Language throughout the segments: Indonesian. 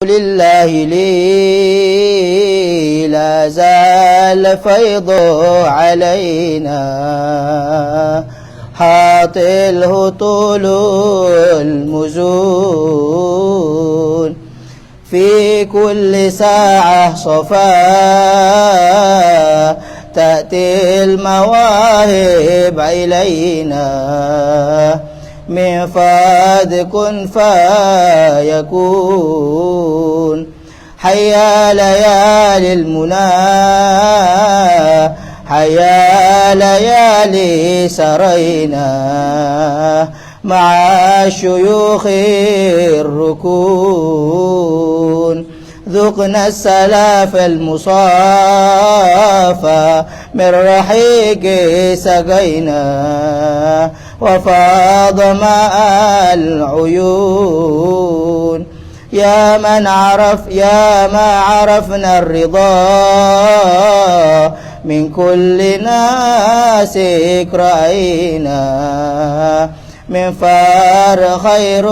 لله لي لا زال فيض علينا حاطله طول المزون في كل ساعة صفا تأتي المواهب إلينا من فاد كن فيكون حيا ليالي المنى حيا ليالي سرينا مع الشيوخ الركون ذقنا السلاف المصافى من رحيق سقينا وفاض ماء العيون يا ما عرفنا الرضا من كل ناس رأينا من فار خير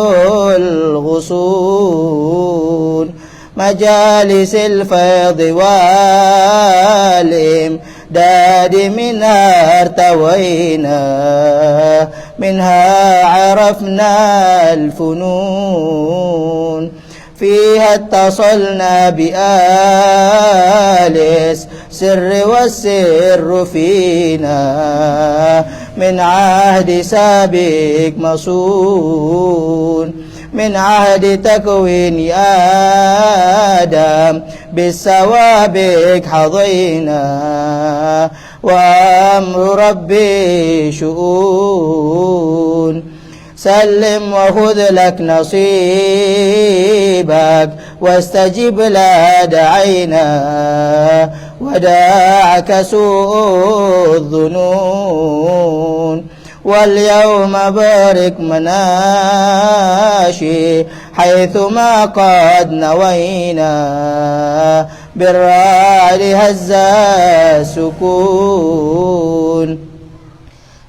الغصون مجالس الفيض والإمداد منها ارتوينا منها عرفنا الفنون فيها اتصلنا بآل سر والسر فينا من عهد سابق مصون من عهد تكوين آدم بالسوابق حظينا وأمر ربي شؤون سلم وخذ لك نصيبك واستجب لا دعينا وداعك سوء الظنون واليوم بارك مناشي حيثما قد نوينا بالرعد هز السكون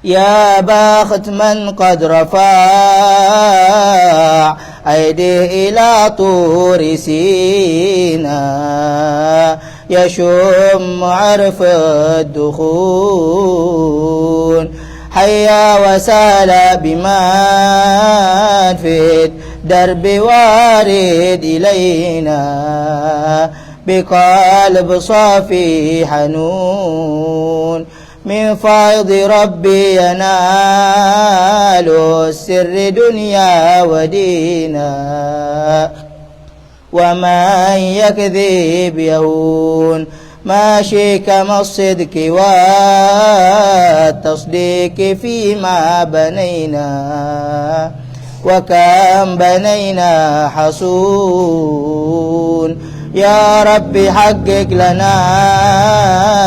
يا باخت من قد رفع أيديه إلى طور سينا يشم عرف الدخول حيا وسال بمن في الدرب وارد إلينا بقلب صافي حنون من فيض ربي ينال السر دنيا ودينا ومن يكذب يهون ماشي كما الصدق والتصديق فيما بنينا وكم بنينا حصون يا رب حقق لنا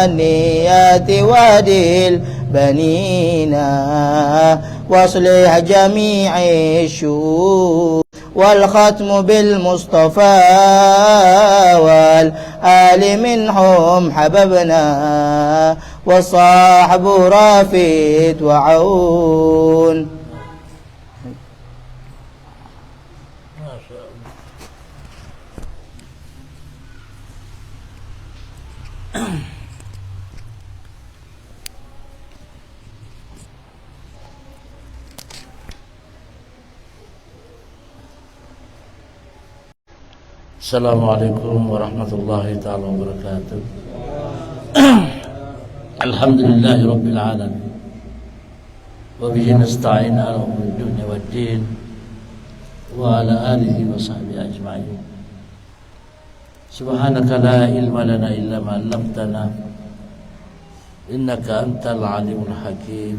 النيات وادي البنينا واصلح جميع الشؤون والختم بالمصطفى والآل منهم حببنا والصاحب رافد وعون. السلام عليكم ورحمة الله تعالى وبركاته. الحمد لله رب العالمين وبه نستعين على أمور الدنيا والدين وعلى آله وصحبه أجمعين. سبحانك لا علم لنا إلا ما علمتنا إنك أنت العليم الحكيم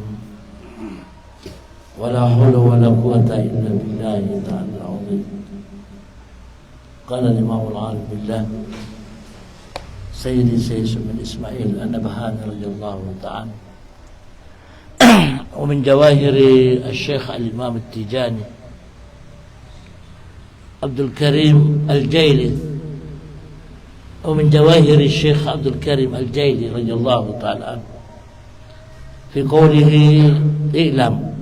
ولا حول ولا قوة إلا بالله تعالى العظيم. قال الإمام العارف بالله سيدي سيد بن إسماعيل النبهاني رضي الله تعالى ومن جواهر الشيخ الإمام التيجاني عبد الكريم الجيلي ومن جواهر الشيخ عبد الكريم الجيلي رضي الله تعالى عنه في قوله اعلم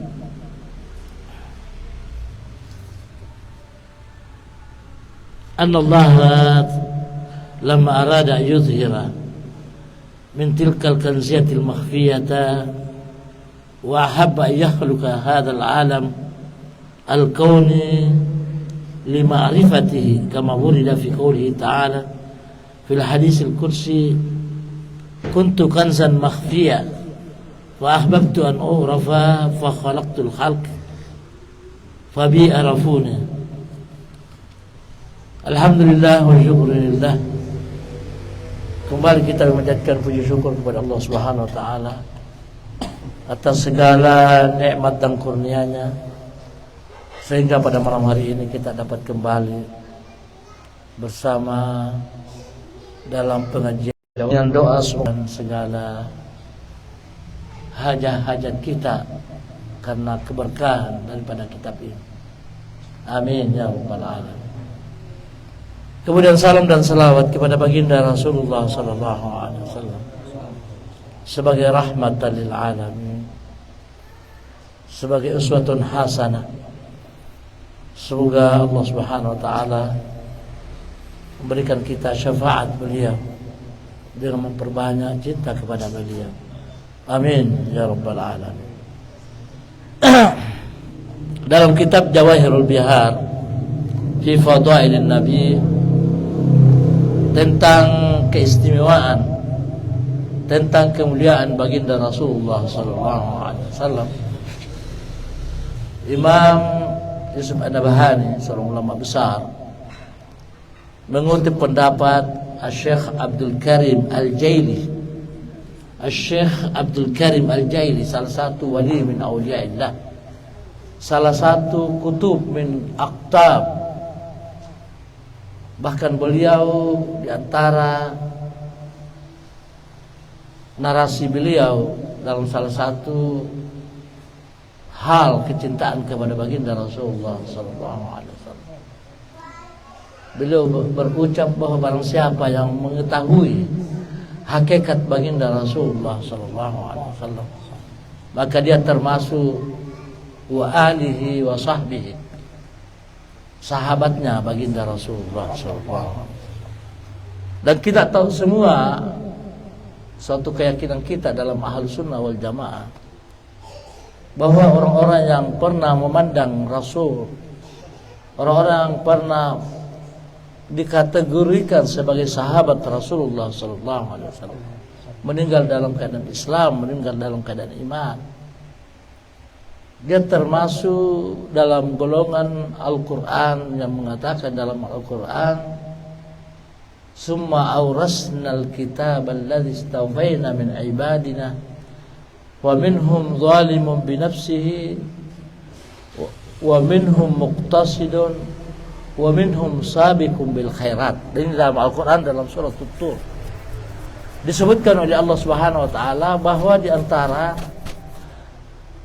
أن الله لما أراد أن يظهر من تلك الكنزية المخفية وأحب أن يخلق هذا العالم الكوني لمعرفته كما ورد في قوله تعالى في الحديث القدسي كنت كنزا مخفيا فأحببت أن أعرف فخلقت الخلق فبي عرفوني. Alhamdulillah wa syukurillah. Kembali kita menjadikan puji syukur kepada Allah Subhanahu wa taala atas segala nikmat dan kurnia-Nya, sehingga pada malam hari ini kita dapat kembali bersama dalam pengajian dengan doa dan segala hajat-hajat kita karena keberkahan daripada kitab ini. Amin ya rabbal alamin. Kemudian salam dan salawat kepada baginda Rasulullah sallallahu alaihi wasallam sebagai rahmatan lil alamin, sebagai uswatun hasanah. Semoga Allah Subhanahu wa taala memberikan kita syafaat beliau dengan memperbanyak cinta kepada beliau. Amin ya rabbal alamin. Dalam kitab Jawahirul Bihar fi Fadailin Nabi tentang keistimewaan, tentang kemuliaan baginda Rasulullah sallallahu alaihi wasallam, Imam Yusuf An-Nabhani, seorang ulama besar, mengutip pendapat Syekh Abdul Karim Al-Jaili. Syekh Abdul Karim Al-Jaili salah satu wali min awliyaillah, salah satu kutub min aqtab. Bahkan beliau di antara narasi beliau dalam salah satu hal kecintaan kepada baginda Rasulullah sallallahu alaihi wasallam, beliau berucap bahwa barang siapa yang mengetahui hakikat baginda Rasulullah sallallahu alaihi wasallam, maka dia termasuk wa alihi wa sahbihi, sahabatnya baginda Rasulullah SAW. Dan kita tahu semua suatu keyakinan kita dalam Ahlus Sunnah wal Jamaah bahwa orang-orang yang pernah memandang Rasul, orang-orang yang pernah dikategorikan sebagai sahabat Rasulullah SAW, meninggal dalam keadaan Islam, meninggal dalam keadaan iman, dia termasuk dalam golongan Al-Quran yang mengatakan dalam Al-Quran, summa awrasnal kitab alladhi istawfayna min ibadina wa minhum zalimun binafsihi wa minhum muqtasidun wa minhum sabiqun bil khairat. Ini dalam Al-Quran, dalam surah At-Tur disebutkan oleh Allah Subhanahu wa taala bahwa di antara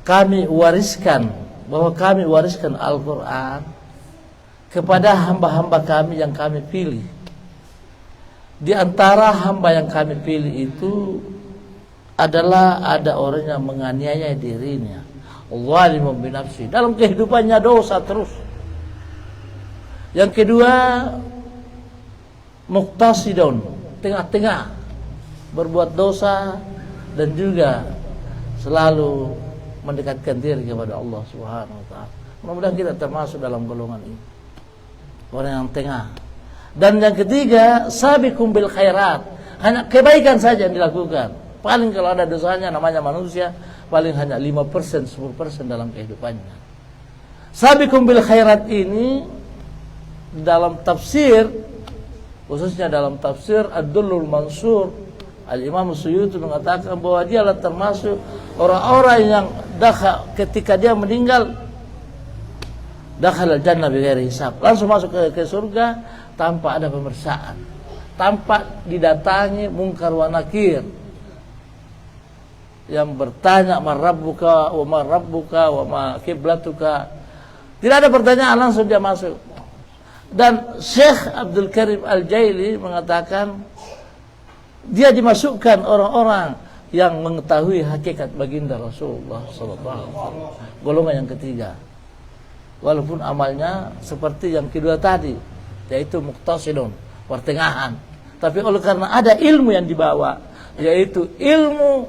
kami wariskan Al-Quran kepada hamba-hamba kami yang kami pilih. Di antara hamba yang kami pilih itu adalah ada orang yang menganiaya dirinya, zalimun binafsi, dalam kehidupannya dosa terus. Yang kedua, muqtasidun, tengah-tengah, berbuat dosa dan juga selalu mendekatkan diri kepada Allah Subhanahu wa taala. Mudah-mudahan kita termasuk dalam golongan ini, orang yang tengah. Dan yang ketiga, sabiqum bil khairat, hanya kebaikan saja yang dilakukan. Paling kalau ada dosanya, namanya manusia, paling hanya 5%, 10% dalam kehidupannya. Sabiqum bil khairat ini dalam tafsir, khususnya dalam tafsir Ad-Dullul Mansur, Al-Imam Suyuti mengatakan bahwa dia adalah termasuk orang-orang yang ketika dia meninggal dakhal al-jannah bighairi hisab, langsung masuk ke surga tanpa ada pemeriksaan, tanpa didatangi munkar wa nakir yang bertanya man rabbuka wa ma rabbuka wa ma kiblatuka. Tidak ada pertanyaan, langsung dia masuk. Dan Syekh Abdul Karim Al-Jaili mengatakan dia dimasukkan orang-orang yang mengetahui hakikat baginda Rasulullah SAW, golongan yang ketiga. Walaupun amalnya seperti yang kedua tadi, yaitu muqtasidun, pertengahan. Tapi oleh karena ada ilmu yang dibawa, yaitu ilmu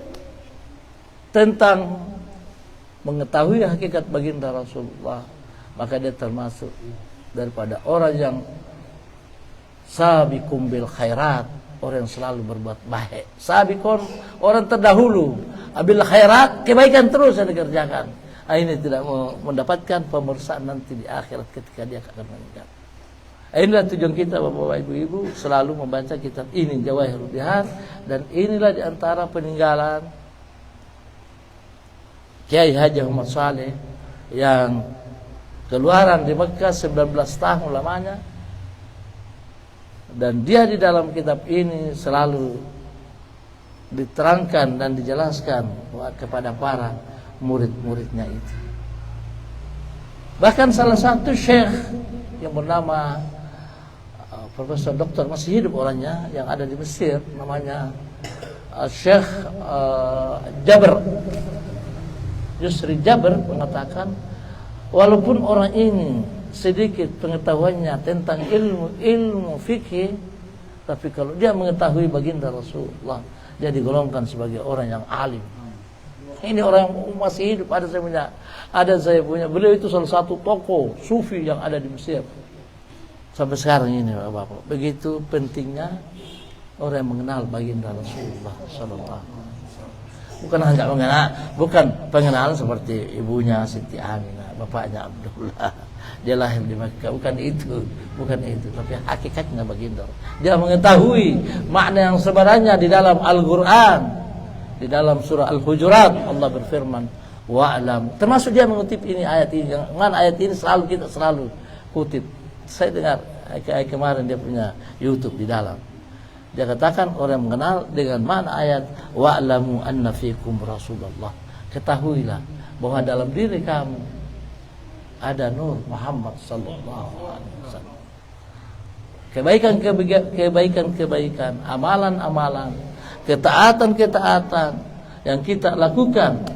tentang mengetahui hakikat baginda Rasulullah, maka dia termasuk daripada orang yang sabiqum bil khairat, orang yang selalu berbuat baik. Sabiqun, orang terdahulu, bil khairat, kebaikan terus yang dikerjakan. Ini tidak mendapatkan pemeriksaan nanti di akhirat ketika dia akan meninggal. Inilah tujuan kita Bapak Ibu, selalu membaca kitab ini Jawahirul Bihan, dan inilah diantara peninggalan Kiai Haji Ahmad Saleh yang keluaran di Mekah 19 tahun lamanya, dan dia di dalam kitab ini selalu diterangkan dan dijelaskan kepada para murid-muridnya itu. Bahkan salah satu syekh yang bernama Profesor Doktor, masih hidup orangnya, yang ada di Mesir, namanya Syekh Jabr, Yusri Jabr, mengatakan walaupun orang ini sedikit pengetahuannya tentang ilmu fikih, tapi kalau dia mengetahui baginda Rasulullah, dia digolongkan sebagai orang yang alim. Ini orang yang masih hidup, ada saya punya. Beliau itu salah satu tokoh sufi yang ada di Mesir sampai sekarang ini, Bapak. Begitu pentingnya orang yang mengenal baginda Rasulullah sallallahu alaihi wasallam. Bukan hanya mengenal, bukan pengenalan seperti ibunya Siti Aminah, bapaknya Abdullah, dia lahir di Mekah, bukan itu, tapi hakikatnya baginda. Dia mengetahui makna yang sebenarnya di dalam Al-Qur'an. Di dalam surah Al-Hujurat Allah berfirman, wa'lam. Termasuk dia mengutip ini, ayat ini. Dengan ayat ini kita selalu kutip. Saya dengar kemarin dia punya YouTube di dalam. Dia katakan orang yang mengenal dengan mana ayat wa'lamu anna fikum Rasulullah. Ketahuilah bahwa dalam diri kamu ada nur Muhammad sallallahu alaihi wasallam. Kebaikan-kebaikan, amalan-amalan, ketaatan-ketaatan yang kita lakukan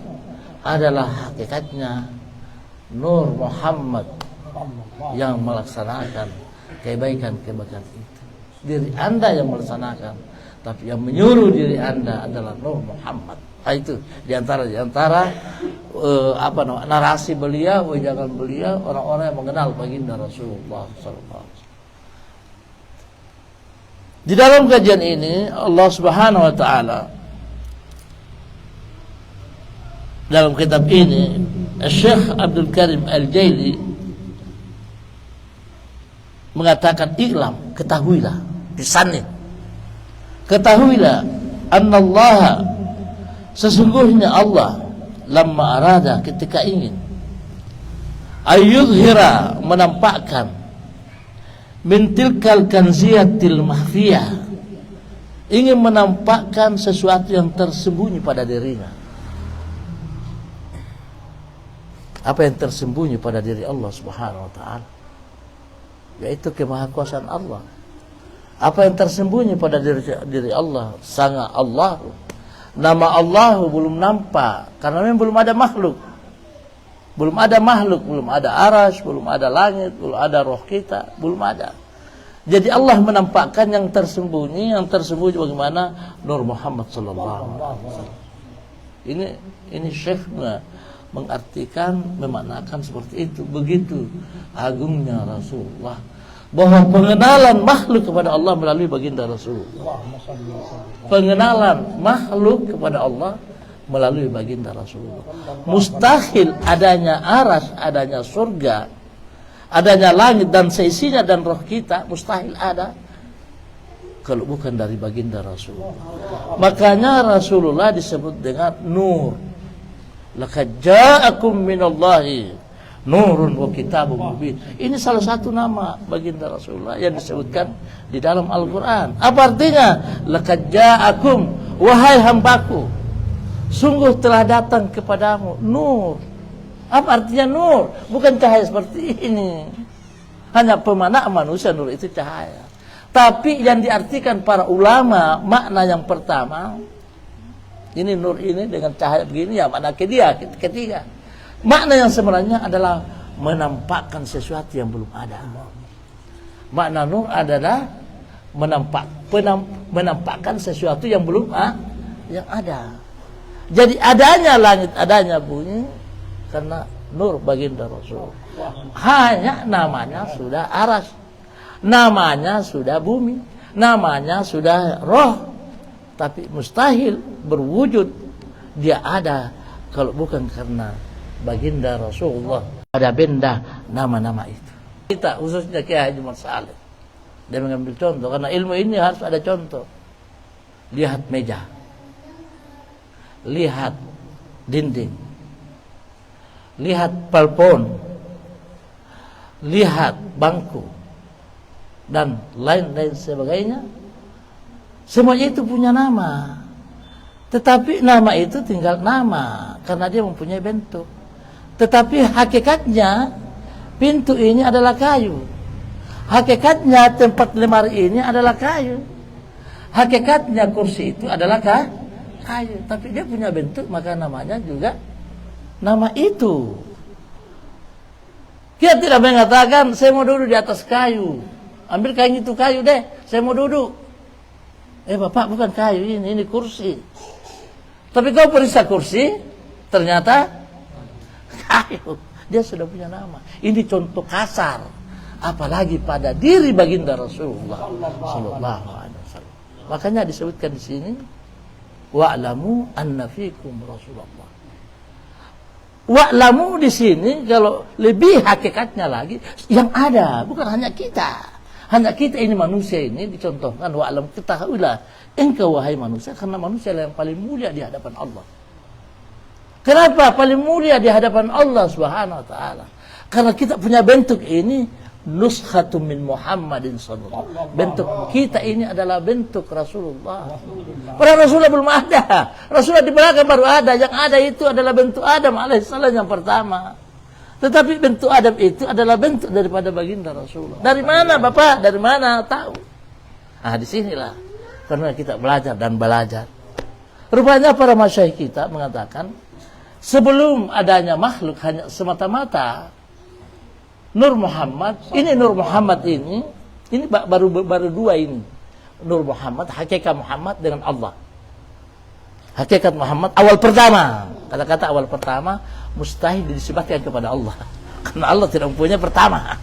adalah hakikatnya nur Muhammad yang melaksanakan kebaikan-kebaikan itu. Diri Anda yang melaksanakan, tapi yang menyuruh diri Anda adalah nur Muhammad. Itu diantara narasi beliau, ujangan beliau, orang-orang yang mengenal baginda Rasulullah SAW. Di dalam kajian ini Allah Subhanahu wa taala dalam kitab ini, Syekh Abdul Karim Al-Jaili mengatakan, iklam, ketahuilah, disanid, ketahuilah annallaha, sesungguhnya Allah, lamma arada, ketika ingin, ayyudhira, menampakkan, min tilkal kanziyatil mahfiyah, ingin menampakkan sesuatu yang tersembunyi pada dirinya. Apa yang tersembunyi pada diri Allah Subhanahu wa taala? Yaitu kemahakuasaan Allah. Apa yang tersembunyi pada diri Allah? Sanga Allah. Nama Allah belum nampak karena memang belum ada makhluk. Belum ada makhluk, belum ada arasy, belum ada langit, belum ada roh kita, belum ada. Jadi Allah menampakkan yang tersembunyi bagaimana? Nur Muhammad sallallahu alaihi wasallam. Ini syekhnya mengartikan, memaknakan seperti itu. Begitu agungnya Rasulullah, bahwa pengenalan makhluk kepada Allah melalui baginda Rasulullah. Pengenalan makhluk kepada Allah melalui baginda Rasulullah. Mustahil adanya arasy, adanya surga, adanya langit dan seisinya dan roh kita, mustahil ada kalau bukan dari baginda Rasulullah. Makanya Rasulullah disebut dengan nur. Laqad ja'akum minallahi nurun wa kitabun mubin. Ini salah satu nama baginda Rasulullah yang disebutkan di dalam Al-Qur'an. Apa artinya? Laqad ja'akum, wahai hambaku, sungguh telah datang kepadamu nur. Apa artinya nur? Bukan cahaya seperti ini. Hanya pemanah manusia nur itu cahaya. Tapi yang diartikan para ulama, makna yang pertama, ini nur ini dengan cahaya begini, ya makna ketiga. Makna yang sebenarnya adalah menampakkan sesuatu yang belum ada. Makna nur adalah menampakkan sesuatu yang belum yang ada. Jadi adanya langit, adanya bumi karena nur baginda Rasul. Hanya namanya sudah aras, namanya sudah bumi, namanya sudah roh, tapi mustahil berwujud dia ada kalau bukan karena baginda Rasulullah. Ada benda nama-nama itu. Kita khususnya Kiai Haji Muhammad Saleh, dia mengambil contoh karena ilmu ini harus ada contoh. Lihat meja, lihat dinding, lihat plafon, lihat bangku, dan lain-lain sebagainya. Semuanya itu punya nama. Tetapi nama itu tinggal nama karena dia mempunyai bentuk. Tetapi hakikatnya pintu ini adalah kayu. Hakikatnya tempat lemari ini adalah kayu. Hakikatnya kursi itu adalah kayu. Tapi dia punya bentuk, maka namanya juga nama itu. Kita tidak mengatakan saya mau duduk di atas kayu. Ambil kain itu kayu deh, saya mau duduk. Bapak bukan kayu ini kursi. Tapi kau periksa kursi, ternyata kayu. Dia sudah punya nama. Ini contoh kasar. Apalagi pada diri baginda Rasulullah sallallahu alaihi wasallam. Makanya disebutkan di sini, wa'lamu anna fikum Rasulullah. Wa'lamu di sini kalau lebih hakikatnya lagi yang ada, bukan hanya kita. Hanya kita ini manusia ini dicontohkan, wa'lam, ketahuilah engkau wahai manusia, karena manusia yang paling mulia di hadapan Allah. Kenapa paling mulia di hadapan Allah Subhanahu wa taala? Karena kita punya bentuk ini, nuskhatun min Muhammadin sallallahu alaihi wasallam. Bentuk kita ini adalah bentuk Rasulullah. Padahal Rasulullah belum ada. Rasulullah di belakang baru ada. Yang ada itu adalah bentuk Adam alaihissalam yang pertama. Tetapi bentuk Adam itu adalah bentuk daripada baginda Rasulullah. Dari mana Bapak? Dari mana? Tahu. Nah, disinilah karena kita belajar dan belajar. Rupanya para masyayikh kita mengatakan, sebelum adanya makhluk hanya semata-mata Nur Muhammad, ini Nur Muhammad ini baru dua ini. Nur Muhammad, hakikat Muhammad dengan Allah. Hakikat Muhammad awal pertama. Kata-kata awal pertama mustahil disebutkan kepada Allah. Karena Allah tidak mempunyai pertama.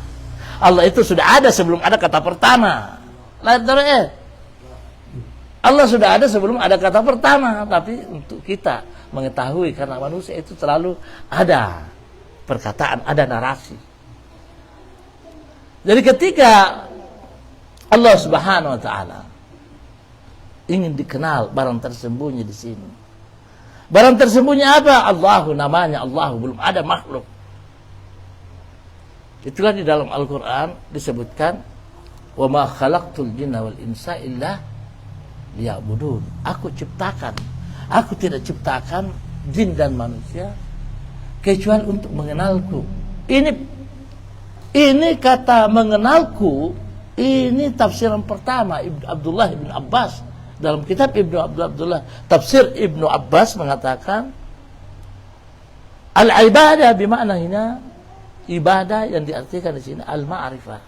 Allah itu sudah ada sebelum ada kata pertama. Allah sudah ada sebelum ada kata pertama. Tapi untuk kita mengetahui, karena manusia itu selalu ada perkataan, ada narasi. Jadi ketika Allah Subhanahu wa taala ingin dikenal, barang tersembunyi di sini. Barang tersembunyi apa? Allahu, namanya Allahu, belum ada makhluk. Itulah di dalam Al-Qur'an disebutkan, wa ma khalaqtul jinna wal insa illa liya'budun. Aku tidak ciptakan jin dan manusia kecuali untuk mengenalku. Ini kata mengenalku, ini tafsiran pertama Abdullah bin Abbas. Dalam kitab tafsir Ibnu Abbas mengatakan, al-ibadah bermakna hina, ibadah yang diartikan di sini al-ma'rifah,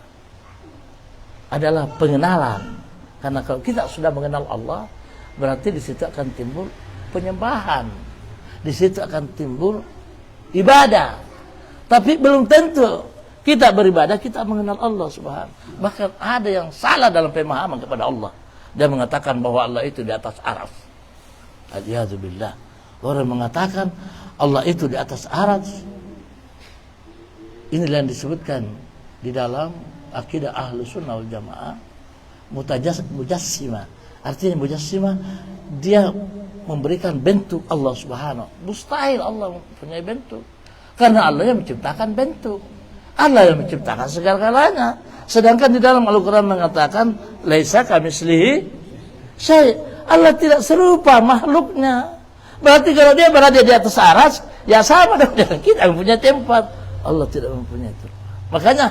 adalah pengenalan. Karena kalau kita sudah mengenal Allah, berarti di situ akan timbul penyembahan, di situ akan timbul ibadah. Tapi belum tentu kita beribadah kita mengenal Allah Subhanahu. Bahkan ada yang salah dalam pemahaman kepada Allah. Dia mengatakan bahwa Allah itu di atas arsy. Alhamdulillah. Orang mengatakan Allah itu di atas arsy. Inilah yang disebutkan di dalam akidah Ahlus Sunnah wal Jamaah, mujassimah. Artinya mujassimah, dia memberikan bentuk Allah Subhanahu. Mustahil Allah mempunyai bentuk. Karena Allah yang menciptakan bentuk. Allah yang menciptakan segala-galanya. Sedangkan di dalam Al-Quran mengatakan, laisa kamitslihi syai'. Allah tidak serupa makhluknya. Berarti kalau dia berada di atas arsy, ya sama dengan kita mempunyai tempat. Allah tidak mempunyai tempat. Makanya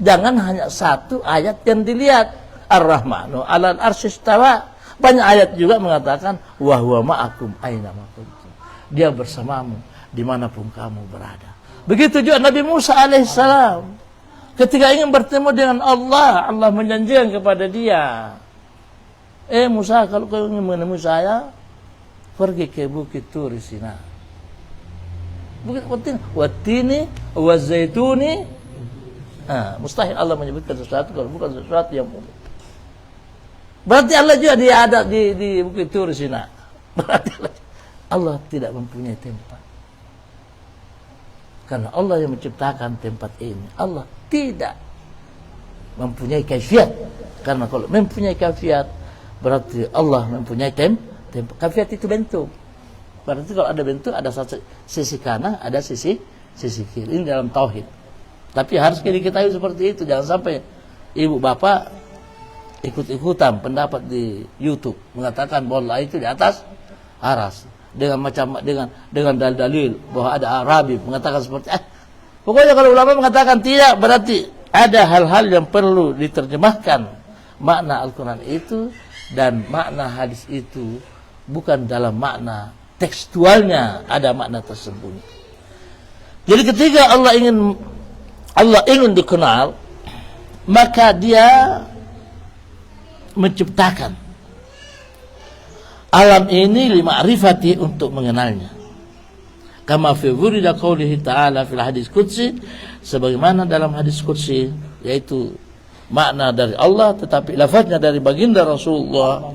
jangan hanya satu ayat yang dilihat. Ar-Rahmanu 'alal arsy istawa. Banyak ayat juga mengatakan, wa huwa ma'akum aina ma kuntum. Dia bersamamu dimanapun kamu berada. Begitu juga Nabi Musa alaihissalam. Ketika ingin bertemu dengan Allah, Allah menjanjikan kepada dia, Musa, kalau kau ingin menemui saya, pergi ke Bukit Tur Sina. Bukit Watini, Wazaituni. Mustahil Allah menyebutkan sesuatu kalau bukan sesuatu yang umum. Berarti Allah juga dia ada di Bukit Tur Sina. Berarti Allah tidak mempunyai tempat. Karena Allah yang menciptakan tempat ini. Allah tidak mempunyai kaifiat. Karena kalau mempunyai kaifiat, berarti Allah mempunyai tempat. Kaifiat itu bentuk. Berarti kalau ada bentuk, ada sisi kanan, ada sisi kiri. Ini dalam tauhid. Tapi harus diketahui seperti itu. Jangan sampai ibu bapak ikut-ikutan pendapat di YouTube mengatakan bahwa Allah itu di atas aras. Dengan dalil-dalil bahwa ada Arabi mengatakan seperti pokoknya kalau ulama mengatakan tidak, berarti ada hal-hal yang perlu diterjemahkan makna Al-Quran itu dan makna hadis itu bukan dalam makna tekstualnya, ada makna tersembunyi. Jadi ketika Allah ingin dikenal, maka dia menciptakan alam ini lima'rifati untuk mengenalnya. Kama fi wurida qawlihi ta'ala fil hadis qudsi, sebagaimana dalam hadis qudsi, yaitu makna dari Allah tetapi lafaznya dari baginda Rasulullah.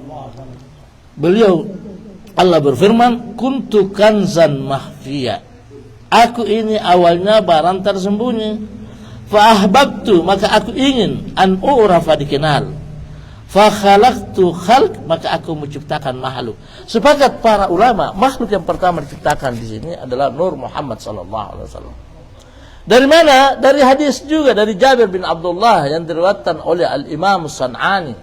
Beliau, Allah berfirman, kuntu kanzan mahfiya, aku ini awalnya barang tersembunyi. Fa ahbabtu, maka aku ingin an u'rafa, dikenal. Fa khalaqtu khalq, maka aku menciptakan makhluk. Sepakat para ulama, makhluk yang pertama diciptakan di sini adalah Nur Muhammad sallallahu alaihi wasallam. Dari mana? Dari hadis juga dari Jabir bin Abdullah yang diriwayatkan oleh Al-Imam San'ani.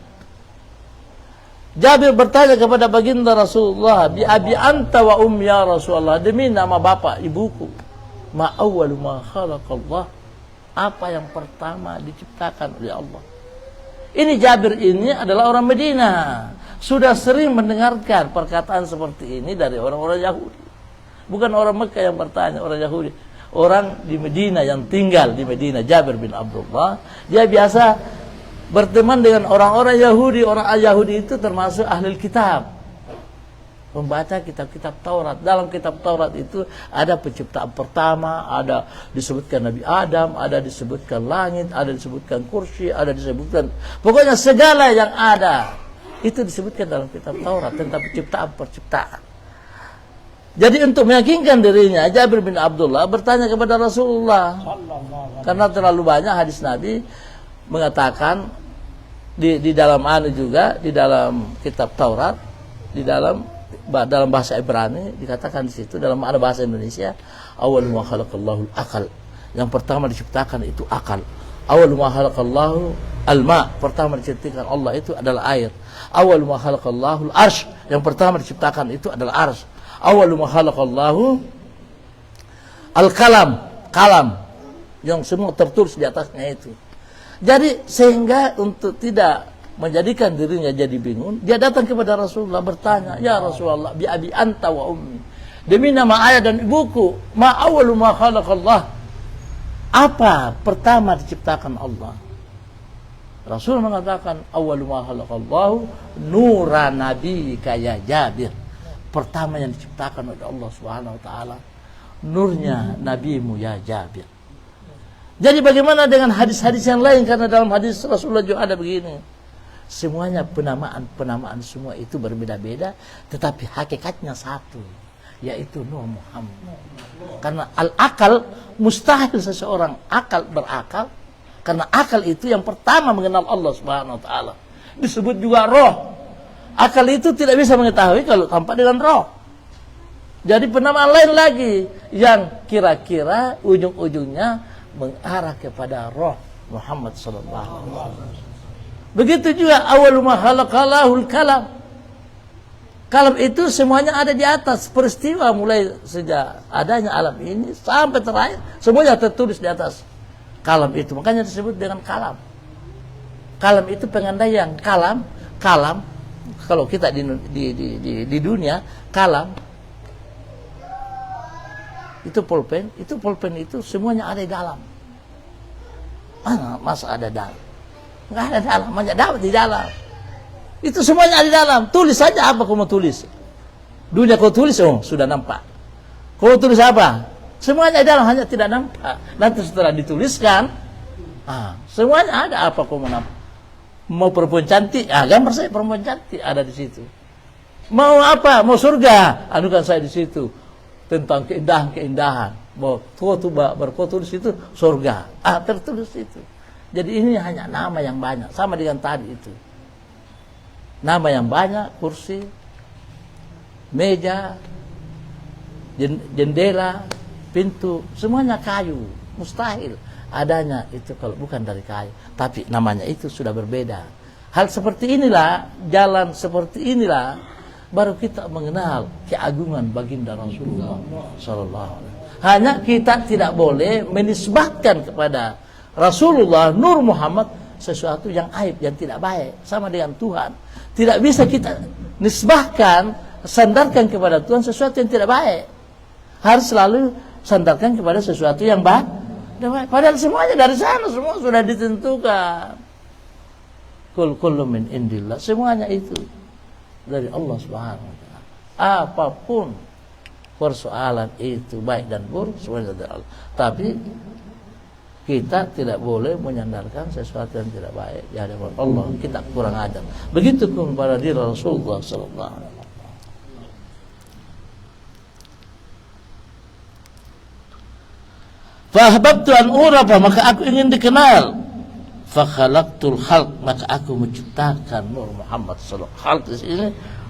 Jabir bertanya kepada baginda Rasulullah, bi abi anta wa ummi ya Rasulullah, demi nama bapak ibuku, ma awwalu ma khalaqallah, apa yang pertama diciptakan oleh Allah. Ini Jabir ini adalah orang Medina, sudah sering mendengarkan perkataan seperti ini dari orang-orang Yahudi. Bukan orang Mekah yang bertanya, orang Yahudi. Orang di Medina yang tinggal di Medina, Jabir bin Abdullah, dia biasa berteman dengan orang-orang Yahudi. Orang Yahudi itu termasuk ahli kitab, membaca kitab-kitab Taurat. Dalam kitab Taurat itu ada penciptaan pertama, ada disebutkan Nabi Adam, ada disebutkan langit, ada disebutkan kursi, ada disebutkan, pokoknya segala yang ada itu disebutkan dalam kitab Taurat tentang penciptaan. Jadi untuk meyakinkan dirinya, Jabir bin Abdullah bertanya kepada Rasulullah, karena terlalu banyak hadis Nabi mengatakan di dalam juga di dalam kitab Taurat, di dalam bahasa Ibrani dikatakan di situ, dalam makna bahasa Indonesia, awal ma khalaqallahu al-aqal, yang pertama diciptakan itu akal. Awal ma khalaqallahu al-ma, pertama diciptakan Allah itu adalah air. Awal ma khalaqallahu al-arsh, yang pertama diciptakan itu adalah arsh. Awal ma khalaqallahu al-kalam, kalam, yang semua tertulis di atasnya itu. Jadi sehingga untuk tidak menjadikan dirinya jadi bingung, dia datang kepada Rasulullah bertanya, ya Rasulullah, bi abi anta wa ummi, demi nama ayah dan ibuku, ma awwalu ma khalaqallah, apa pertama diciptakan Allah? Rasul mengatakan, awwalu ma khalaqallahu nura nabiyika ya Jabir, pertama yang diciptakan oleh Allah Subhanahu wa taala nurnya nabimu ya Jabir. Jadi bagaimana dengan hadis-hadis yang lain? Karena dalam hadis Rasulullah juga ada begini, semuanya penamaan semua itu berbeda-beda, tetapi hakikatnya satu, yaitu Nur Muhammad. Karena al-akal, mustahil seseorang berakal, karena akal itu yang pertama mengenal Allah Subhanahu wa taala. Disebut juga roh. Akal itu tidak bisa mengetahui kalau tanpa dengan roh. Jadi penamaan lain lagi yang kira-kira ujung-ujungnya mengarah kepada roh Muhammad sallallahu alaihi wasallam. Begitu juga awal ma khalaqalahul kalam. Kalam itu semuanya ada di atas, peristiwa mulai sejak adanya alam ini sampai terakhir semuanya tertulis di atas kalam itu. Makanya disebut dengan kalam. Kalam itu pengandaian. Kalam kalau kita di dunia, kalam itu pulpen itu semuanya ada di dalam. Mana masa ada dalam? Nggak ada dalam, hanya dapat di dalam. Itu semuanya ada di dalam. Tulis saja apa kau mau tulis. Dunia kau tulis, oh sudah nampak. Kau tulis apa? Semuanya ada dalam, hanya tidak nampak. Nanti setelah dituliskan, semuanya ada apa kau mau nampak. Mau perempuan cantik, gambar saya perempuan cantik ada di situ. Mau apa? Mau surga, anukan saya di situ. Tentang keindahan-keindahan. Bahwa kau berfoto di situ surga. Tertulis itu. Jadi ini hanya nama yang banyak, sama dengan tadi itu. Nama yang banyak, kursi, meja, jendela, pintu, semuanya kayu. Mustahil adanya itu kalau bukan dari kayu. Tapi namanya itu sudah berbeda. Hal seperti inilah, jalan seperti inilah, baru kita mengenal keagungan baginda Rasulullah Sallallahu Alaihi Wasallam. Hanya kita tidak boleh menisbahkan kepada Rasulullah Nur Muhammad sesuatu yang aib, yang tidak baik, sama dengan Tuhan. Tidak bisa kita nisbahkan, sandarkan kepada Tuhan sesuatu yang tidak baik. Harus selalu sandarkan kepada sesuatu yang baik. Padahal semuanya dari sana, semua sudah ditentukan. Kullu min indillah, semuanya itu dari Allah Subhanahu wa taala. Apapun persoalan itu baik dan buruk, semuanya dari Allah. Tapi kita tidak boleh menyandarkan sesuatu yang tidak baik di hadapan Allah. Kita kurang adab. Begitu pun pada diri Rasulullah sallallahu alaihi wasallam. Fahbabtu an urafa, maka aku ingin dikenal. Fa khalaqtul khalq, maka aku menciptakan Nur Muhammad sallallahu alaihi wasallam. Khalq di sini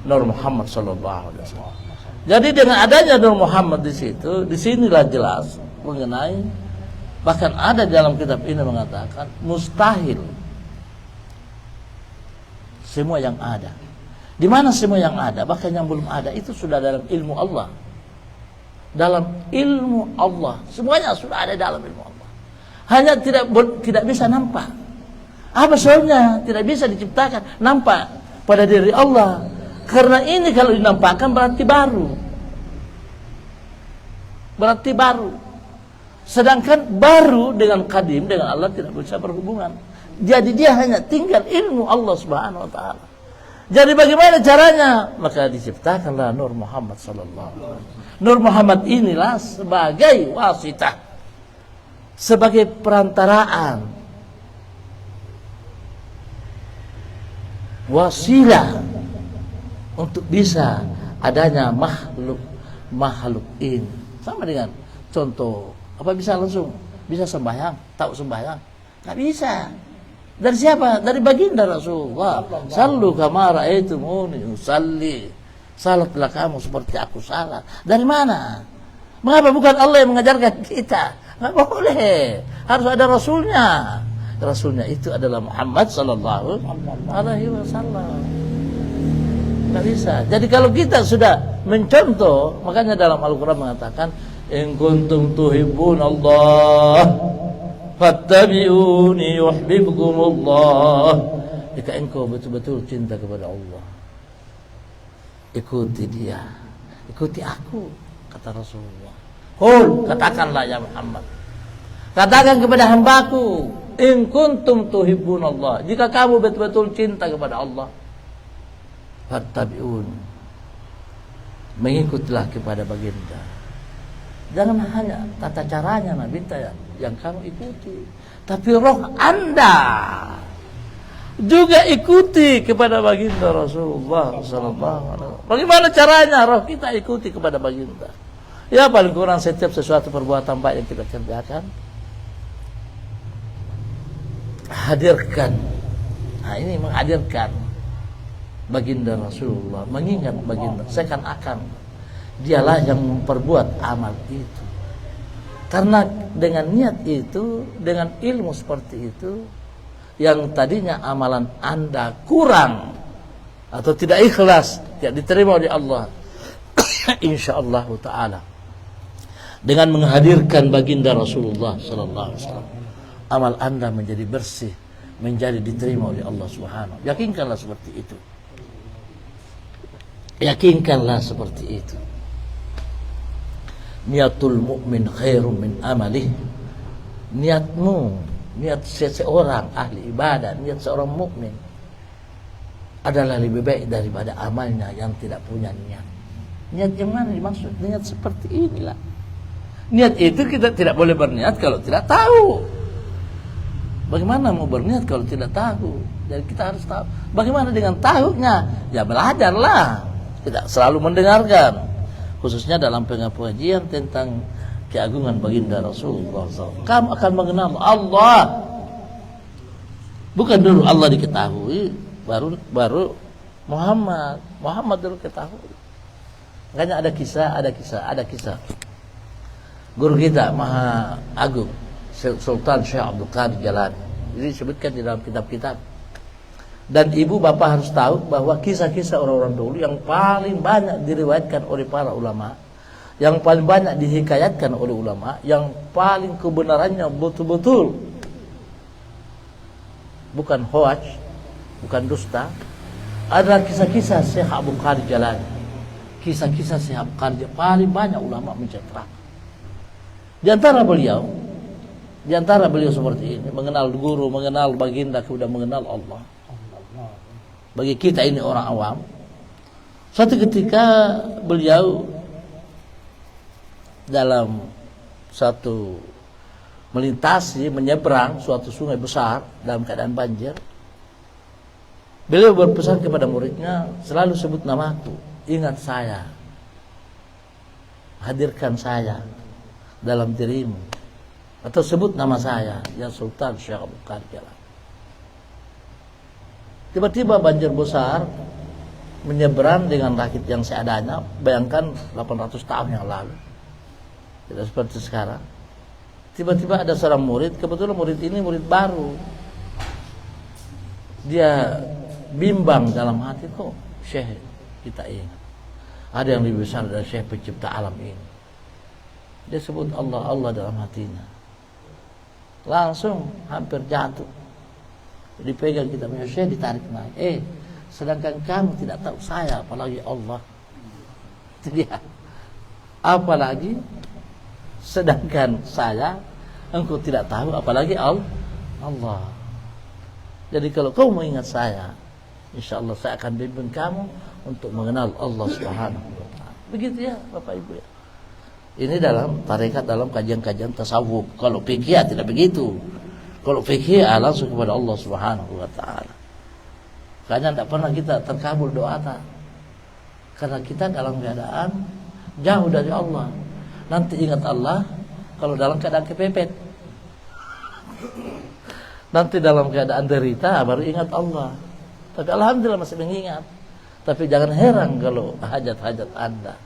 Nur Muhammad sallallahu alaihi wasallam. Jadi dengan adanya Nur Muhammad di situ, di sinilah jelas mengenai, bahkan ada dalam kitab ini mengatakan mustahil semua yang ada. Di mana semua yang ada, bahkan yang belum ada itu sudah dalam ilmu Allah. Dalam ilmu Allah, semuanya sudah ada dalam ilmu Allah. Hanya tidak bisa nampak. Apa sebabnya tidak bisa diciptakan nampak pada diri Allah? Karena ini kalau dinampakkan berarti baru. Berarti baru. Sedangkan baru dengan kadim, dengan Allah tidak bisa berhubungan. Jadi dia hanya tinggal ilmu Allah Subhanahu wa taala. Jadi bagaimana caranya? Maka diciptakanlah Nur Muhammad sallallahu alaihi wasallam. Nur Muhammad inilah sebagai wasitah, sebagai perantaraan, wasilah untuk bisa adanya makhluk ini. Sama dengan contoh, apa bisa langsung bisa sembahyang, tahu sembahyang? Nggak bisa. Dari siapa? Dari baginda Rasulullah. Sallu kama ra'aitumuni usalli. Salatlah kamu seperti aku salat. Dari mana? Mengapa bukan Allah yang mengajarkan kita? Nggak boleh. Harus ada Rasulnya. Rasulnya itu adalah Muhammad sallallahu alaihi wasallam. Nggak bisa. Jadi kalau kita sudah mencontoh, makanya dalam Al-Quran mengatakan, in kuntum tuhibbun Allah fattabi'uni yuhibbukumullah. Jika engkau betul-betul cinta kepada Allah, ikuti dia, ikuti aku, kata Rasulullah. Qul, katakanlah ya Muhammad, katakan kepada hambaku, in kuntum tuhibbun Allah, jika kamu betul-betul cinta kepada Allah, fattabi'un, mengikutilah kepada baginda. Jangan hanya tata caranya Nabi yang kamu ikuti, tapi roh Anda juga ikuti kepada baginda Rasulullah sallallahu alaihi wasallam. Bagaimana caranya roh kita ikuti kepada baginda? Ya paling kurang setiap sesuatu perbuatan baik yang kita kerjakan, hadirkan. Nah ini menghadirkan baginda Rasulullah, mengingat baginda, seakan-akan dialah yang memperbuat amal itu. Karena dengan niat itu, dengan ilmu seperti itu, yang tadinya amalan Anda kurang atau tidak ikhlas, tidak diterima oleh Allah, insyaallah taala, dengan menghadirkan baginda Rasulullah sallallahu alaihi wasallam, amal Anda menjadi bersih, menjadi diterima oleh Allah Subhanahu. Yakinkanlah seperti itu. Yakinkanlah seperti itu. Niatul mu'min khairum min amalih. Niatmu niat seseorang ahli ibadah, niat seorang mukmin adalah lebih baik daripada amalnya yang tidak punya niat. Niat yang mana dimaksud? Niat seperti inilah. Niat itu kita tidak boleh berniat kalau tidak tahu. Bagaimana mau berniat kalau tidak tahu? Jadi kita harus tahu. Bagaimana dengan tahunya? Ya belajarlah. Tidak selalu mendengarkan. Khususnya dalam pengajian tentang keagungan baginda Rasulullah SAW. Kamu akan mengenal Allah. Bukan dulu Allah diketahui, baru Muhammad dulu ketahui. Makanya ada kisah. Guru kita Maha Agung Sultan Syekh Abdul Qadir Jalani. Ini disebutkan di dalam kitab-kitab. Dan ibu bapak harus tahu bahwa kisah-kisah orang-orang dulu yang paling banyak diriwayatkan oleh para ulama, yang paling banyak dihikayatkan oleh ulama, yang paling kebenarannya betul-betul bukan hoax, bukan dusta, adalah kisah-kisah Syekh Abdul Qadir Jalani. Kisah-kisah Syekh Abdul Qadir paling banyak ulama menceritakan. Di antara beliau seperti ini, mengenal guru, mengenal baginda, kemudian mengenal Allah. Bagi kita ini orang awam, suatu ketika beliau dalam satu menyeberang suatu sungai besar dalam keadaan banjir, beliau berpesan kepada muridnya, selalu sebut namaku, ingat saya, hadirkan saya dalam dirimu, atau sebut nama saya, ya Sultan Syekh Abdul Qadir. Tiba-tiba banjir besar menyeberang dengan rakit yang seadanya. Bayangkan 800 tahun yang lalu, tidak seperti sekarang. Tiba-tiba ada seorang murid, kebetulan murid ini murid baru. Dia bimbang dalam hati, kok Syekh kita ini ada yang lebih besar dari Syekh pencipta alam ini. Dia sebut Allah dalam hatinya. Langsung hampir jatuh. Dipegang kita punya Syekh, ditarik naik. Sedangkan kamu tidak tahu saya, apalagi Allah. Itu dia. Apalagi sedangkan saya, engkau tidak tahu, apalagi Allah. Jadi kalau kau mau ingat saya, insya Allah saya akan bimbing kamu untuk mengenal Allah Subhanahu wa ta'ala. Begitu ya Bapak Ibu ya. Ini dalam tarekat, dalam kajian-kajian tasawuf. Kalau fikih tidak begitu. Kalau fikih langsung kepada Allah Subhanahu wa ta'ala. Makanya tidak pernah kita terkabul doa karena kita dalam keadaan jauh dari Allah. Nanti ingat Allah kalau dalam keadaan kepepet. Nanti dalam keadaan derita baru ingat Allah. Tapi alhamdulillah masih mengingat. Tapi jangan heran kalau hajat-hajat Anda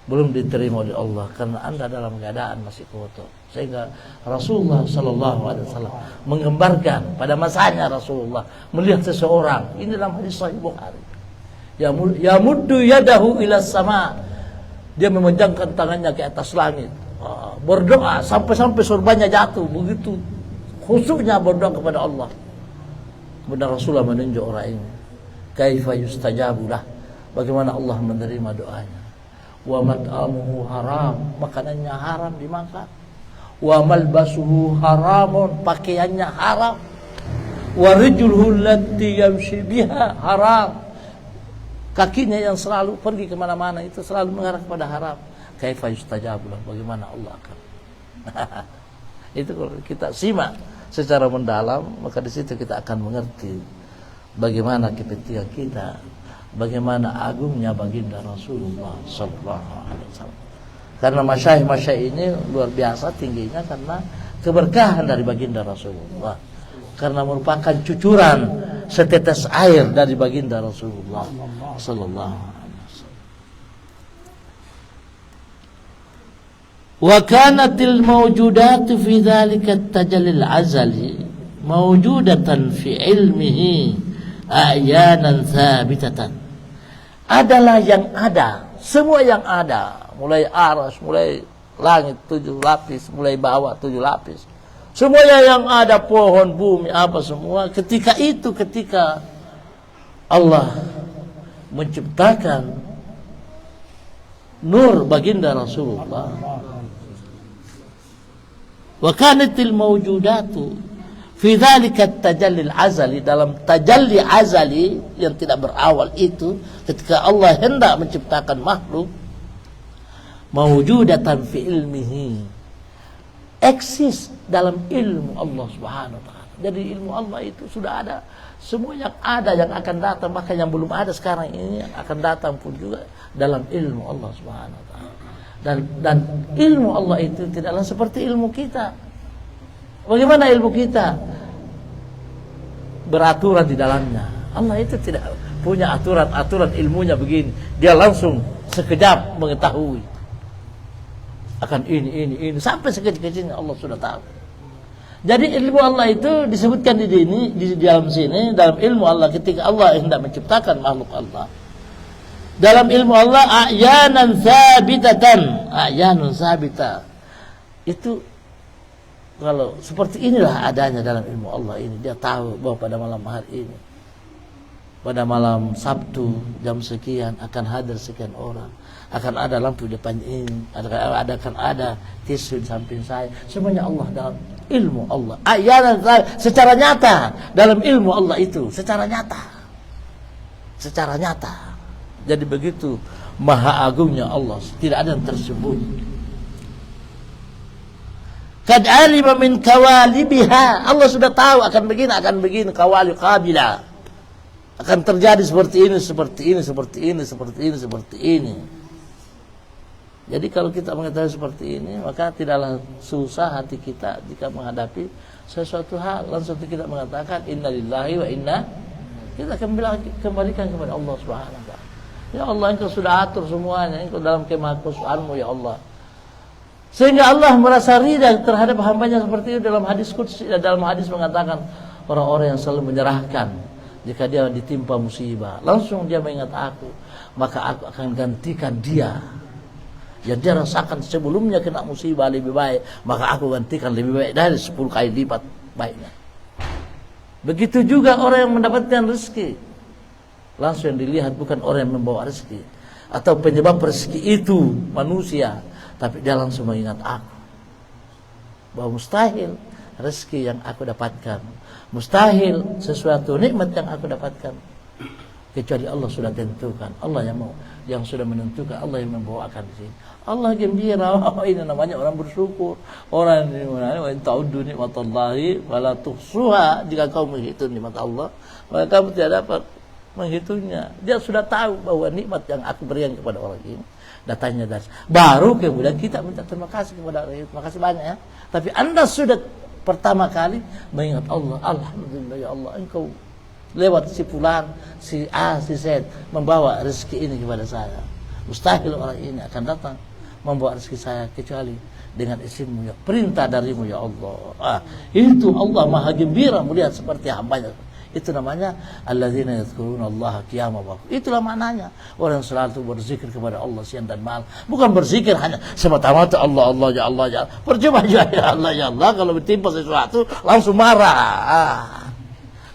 belum diterima oleh Allah karena Anda dalam keadaan masih kotor. Sehingga Rasulullah sallallahu alaihi wasallam menggambarkan pada masanya Rasulullah melihat seseorang, ini dalam hadis sahih Bukhari. Ya muddu yadahu ila sama. Dia memanjangkan tangannya ke atas langit. Berdoa sampai surbannya jatuh, begitu khusyuknya berdoa kepada Allah. Kemudian Rasulullah menunjuk orang ini. Kaifa yustajabu lah. Bagaimana Allah menerima doanya. Wa mat'amuhu haram, makanannya haram dimakan. Wa malbasuhu haramun, pakaiannya haram. Wa rijluhu allati yamshi biha haram, kakinya yang selalu pergi kemana-mana itu selalu mengarah kepada haram. Kaifa yustajabu lah, bagaimana Allah akan itu kalau kita simak secara mendalam, maka di situ kita akan mengerti bagaimana kepentingan kita, bagaimana agungnya baginda Rasulullah sallallahu alaihi wasallam. Karena masyayikh ini luar biasa tingginya karena keberkahan dari baginda Rasulullah. Karena merupakan cucuran setetes air dari baginda Rasulullah sallallahu alaihi wasallam. Wa kanatil mawjudatu fi dzalika at-tajallil azali mawjudatan fi ilmihi a'yanan thabitatan. Adalah yang ada, semua yang ada, mulai aras, mulai langit 7 lapis, mulai bawah 7 lapis, semuanya yang ada, pohon, bumi, apa semua, ketika Allah menciptakan nur baginda Rasulullah, wa kanatil mawjudatu Fi dzalika tajallil azali, dalam tajalli azali yang tidak berawal itu, ketika Allah hendak menciptakan makhluk, mawjudatan fi ilmihi, eksis dalam ilmu Allah Subhanahu wa taala. Jadi ilmu Allah itu sudah ada, semua yang ada, yang akan datang, bahkan yang belum ada sekarang ini yang akan datang pun juga dalam ilmu Allah Subhanahu wa taala. Dan ilmu Allah itu tidaklah seperti ilmu kita. Bagaimana ilmu kita? Beraturan di dalamnya. Allah itu tidak punya aturan ilmunya begini. Dia langsung sekejap mengetahui akan ini sampai sekecil-kecilnya Allah sudah tahu. Jadi ilmu Allah itu disebutkan di dalam sini, dalam ilmu Allah ketika Allah hendak menciptakan makhluk Allah. Dalam ilmu Allah a'yanan sabita. Itu kalau seperti inilah adanya dalam ilmu Allah ini. Dia tahu bahwa pada malam hari ini, pada malam Sabtu jam sekian akan hadir sekian orang, akan ada lampu di depan ini, akan ada tisu di samping saya. Semuanya Allah dalam ilmu Allah. Ayat secara nyata dalam ilmu Allah itu, secara nyata. Jadi begitu maha agungnya Allah, tidak ada yang tersembunyi. Kad alima min kawalibiha, Allah sudah tahu akan begini kawali qabila. Akan terjadi seperti ini. Jadi kalau kita mengetahui seperti ini, maka tidaklah susah hati kita jika menghadapi sesuatu hal. Langsung kita mengatakan innalillahi wa inna, kita akan kembalikan kepada Allah Subhanahu wa taala. Ya Allah, Engkau sudah atur semuanya, Engkau dalam kemahakuasaanmu ya Allah. Sehingga Allah merasa ridha terhadap hambanya seperti itu. Dalam hadis qudsi, dalam hadis mengatakan orang-orang yang selalu menyerahkan jika dia ditimpa musibah, langsung dia mengingat aku, maka aku akan gantikan dia. Yang dia rasakan sebelumnya kena musibah lebih baik, maka aku gantikan lebih baik dari 10 kali lipat baiknya. Begitu juga orang yang mendapatkan rezeki, langsung yang dilihat bukan orang yang membawa rezeki atau penyebab rezeki itu manusia, tapi dia langsung mengingat aku, bahwa mustahil rezeki yang aku dapatkan, mustahil sesuatu nikmat yang aku dapatkan kecuali Allah sudah tentukan. Allah yang sudah menentukan, Allah yang membawakan di sini. Allah gembira. Ini namanya orang bersyukur. Orang wa in ta'uddu nikmatallahi wala tuhsuha, jika kau menghitung nikmat Allah maka kamu tidak dapat menghitungnya. Dia sudah tahu bahwa nikmat yang aku berikan kepada orang ini datangnya dari, baru kemudian kita minta terima kasih kepada orang itu. Terima kasih banyak ya. Tapi Anda sudah pertama kali mengingat Allah. Alhamdulillah ya Allah, Engkau lewat si fulan, si A, si Z membawa rezeki ini kepada saya. Mustahil orang ini akan datang membawa rezeki saya kecuali dengan izinmu ya, perintah darimu ya Allah. Itu Allah maha gembira melihat seperti hambanya. Itu namanya alladzina yadhkuruna Allah qiyaman wa qu'udan. Itulah maknanya orang yang selalu berzikir kepada Allah siang dan malam. Bukan berzikir hanya semata-mata Allah ya Allah ya. Percuma ya Allah kalau ditimpa sesuatu langsung marah.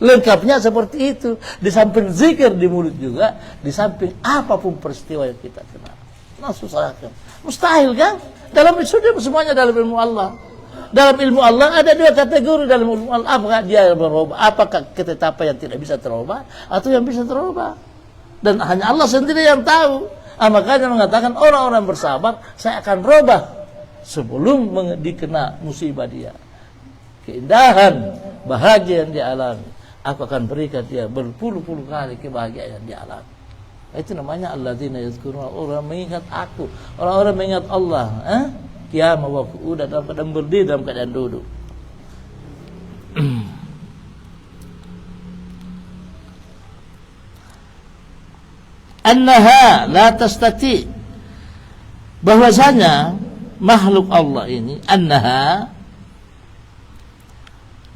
Lengkapnya seperti itu. Di samping zikir di mulut juga, di samping apapun peristiwa yang kita kenal, langsung salahkan. Mustahil kan? Dalam sudah semuanya dalam ilmu Allah. Dalam ilmu Allah ada dua kategori dalam ilmu Allah. Apakah dia berubah? Apakah ketetapan yang tidak bisa terubah atau yang bisa terubah? Dan hanya Allah sendiri yang tahu. Makanya mengatakan orang-orang bersabar, saya akan rubah sebelum dikena musibah dia. Keindahan, bahagia yang dia alami, aku akan berikan dia berpuluh-puluh kali kebahagiaan yang dia alami. Itu namanya alladzina yadhkuruna, orang mengingat aku, orang-orang mengingat Allah. Qiyaman wa qu'udan, dalam keadaan berdiri, dalam keadaan duduk. Annaha la tastati, bahwasanya makhluk Allah ini, annaha,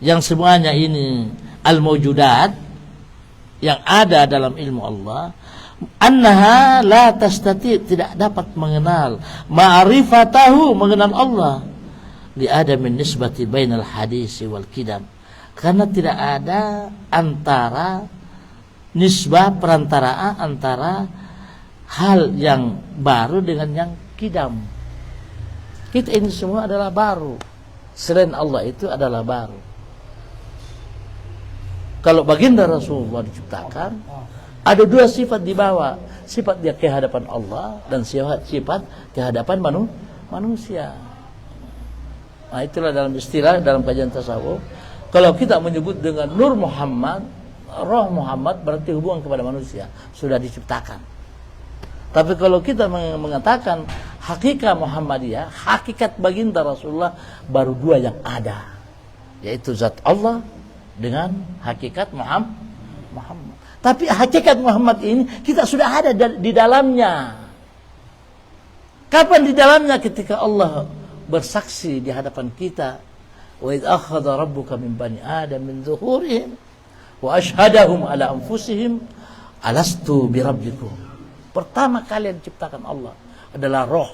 yang semuanya ini al-mawjudat, yang ada dalam ilmu Allah, annaha la tastati, tidak dapat mengenal, ma'rifatahu, mengenal Allah, li adamin nisbati bainal hadisi wal kidam, karena tidak ada antara nisbah, perantaraan antara hal yang baru dengan yang kidam. Kita ini semua adalah baru, selain Allah itu adalah baru. Kalau baginda Rasulullah diciptakan, ada dua sifat dibawa. Sifat dia ke hadapan Allah dan sifat ke hadapan manusia. Nah, itulah dalam istilah dalam kajian tasawuf. Kalau kita menyebut dengan Nur Muhammad, Roh Muhammad, berarti hubungan kepada manusia sudah diciptakan. Tapi kalau kita mengatakan hakikat Muhammadiyah, hakikat baginda Rasulullah, baru dua yang ada, yaitu zat Allah dengan hakikat Muhammad. Tapi hakikat Muhammad ini kita sudah ada di dalamnya. Kapan di dalamnya? Ketika Allah bersaksi di hadapan kita, wa idh akhadha rabbuka min bani adam min zuhurihim wa ashhadahum ala anfusihim alastu bi rabbikum. Pertama kali yang diciptakan Allah adalah roh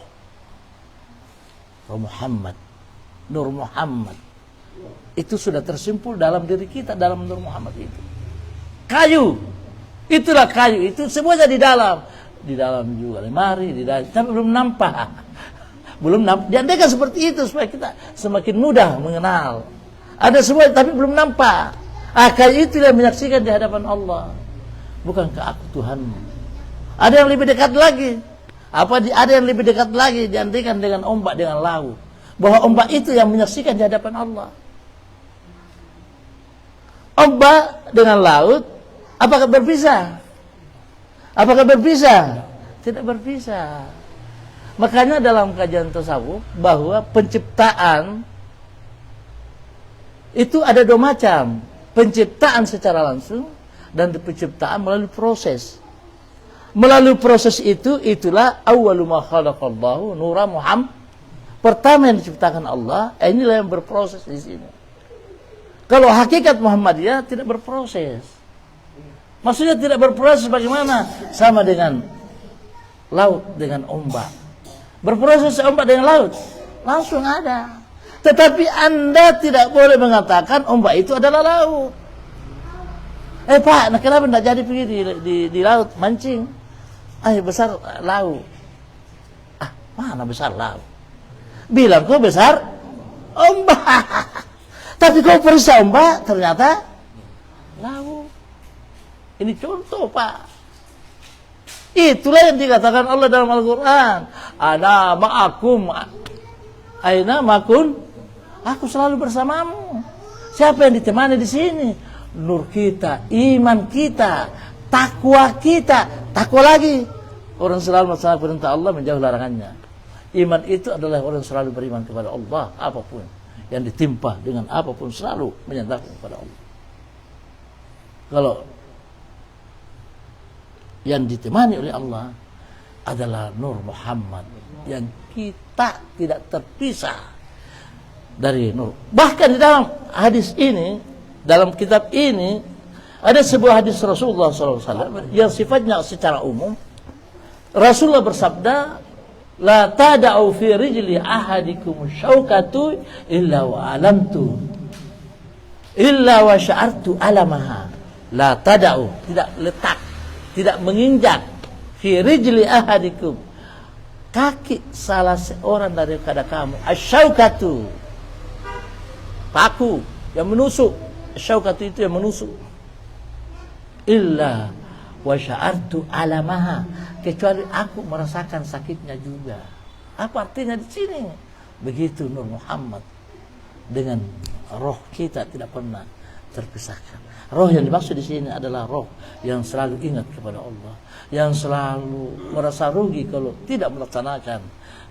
Muhammad, Nur Muhammad. Itu sudah tersimpul dalam diri kita, dalam Nur Muhammad itu. Kayu, itulah kayu, itu semuanya di dalam juga lemari, di dalam, tapi belum nampak. Diandaikan seperti itu supaya kita semakin mudah mengenal. Ada semua tapi belum nampak. Kayu itu yang menyaksikan di hadapan Allah. Bukankah aku Tuhanmu? Ada yang lebih dekat lagi. Ada yang lebih dekat lagi diandaikan dengan ombak, dengan laut. Bahwa ombak itu yang menyaksikan di hadapan Allah. Ombak dengan laut, apakah berpisah? Tidak berpisah. Makanya dalam kajian tasawuf bahwa penciptaan itu ada dua macam. Penciptaan secara langsung dan penciptaan melalui proses. Melalui proses itulah awwalu ma khalaqallahu nura Muhammad. Pertama yang diciptakan Allah, inilah yang berproses di sini. Kalau hakikat Muhammadiyah tidak berproses. Maksudnya tidak berproses bagaimana? Sama dengan laut dengan ombak. Berproses ombak dengan laut, langsung ada. Tetapi Anda tidak boleh mengatakan ombak itu adalah laut. Pak, kenapa tidak jadi pergi di laut mancing? Besar laut. Mana besar laut? Bilang kau besar ombak. Tapi kau periksa ombak, ternyata laut. Ini contoh, Pak. Itulah yang dikatakan Allah dalam Al-Quran. Ana ma'akum. Aina makun. Aku selalu bersamamu. Siapa yang ditemani di sini? Nur kita, iman kita, takwa kita. Takwa lagi. Orang selalu melaksanakan perintah Allah, menjauh larangannya. Iman itu adalah orang selalu beriman kepada Allah. Apapun yang ditimpa dengan apapun selalu menyatakan kepada Allah. Kalau yang ditemani oleh Allah adalah Nur Muhammad, yang kita tidak terpisah dari Nur. Bahkan di dalam hadis ini, dalam kitab ini, ada sebuah hadis Rasulullah SAW yang sifatnya secara umum. Rasulullah bersabda, la tada'u fi rijli ahadikum syaukatu illa wa alamtu illa wa sya'artu alamaha. La tada'u, tidak letak, tidak menginjak, fi rijli ahadikum, kaki salah seorang daripada kamu, asyaukatu, paku yang menusuk, asyaukatu itu yang menusuk, illa wa sya'artu alamaha, kecuali aku merasakan sakitnya juga. Apa artinya di sini? Begitu Nur Muhammad dengan roh kita tidak pernah terpisahkan. Roh yang dimaksud di sini adalah roh yang selalu ingat kepada Allah, yang selalu merasa rugi kalau tidak melaksanakan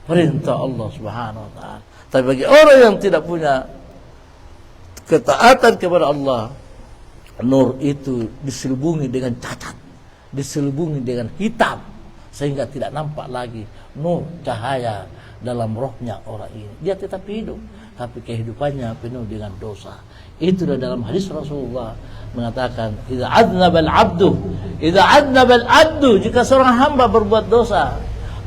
perintah Allah Subhanahu wa taala. Tapi bagi orang yang tidak punya ketaatan kepada Allah, nur itu diselubungi dengan cacat, diselubungi dengan hitam, sehingga tidak nampak lagi nur cahaya dalam rohnya orang ini. Dia tetap hidup, tapi kehidupannya penuh dengan dosa. Itulah dalam hadis Rasulullah mengatakan, idza adnabal abdu, jika seorang hamba berbuat dosa,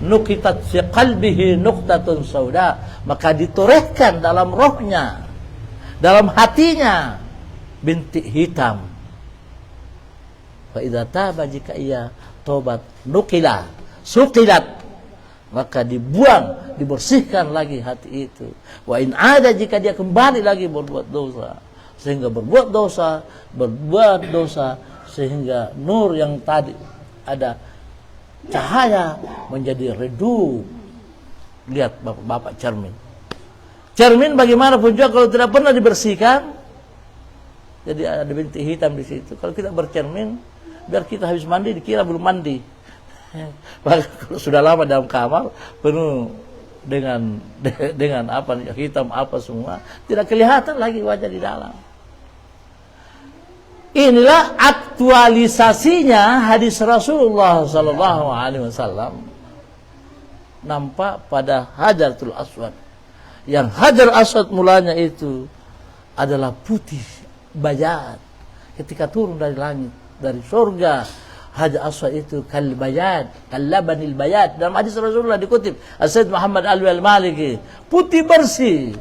nukitat fi qalbihi nuqtatun sauda, maka ditorehkan dalam rohnya, dalam hatinya bintik hitam. Fa idza taba, jika ia tobat, suqilat, maka dibuang, dibersihkan lagi hati itu. Wa in ada, jika dia kembali lagi berbuat dosa, sehingga berbuat dosa sehingga nur yang tadi ada cahaya menjadi redup. Lihat bapak-bapak cermin. Cermin bagaimanapun juga kalau tidak pernah dibersihkan, jadi ada bintik hitam di situ. Kalau kita bercermin, biar kita habis mandi dikira belum mandi. Kalau sudah lama dalam kamar penuh dengan apa hitam apa semua, tidak kelihatan lagi wajah di dalam. Inilah aktualisasinya hadis Rasulullah sallallahu alaihi wasallam nampak pada Hajarul Aswad. Yang Hajar Aswad mulanya itu adalah putih bayat ketika turun dari langit, dari surga. Hajar Aswad itu kal bayat, kal labanil bayat. Dalam hadis Rasulullah dikutip As-Sayyid Muhammad Al-Maliki, putih bersih.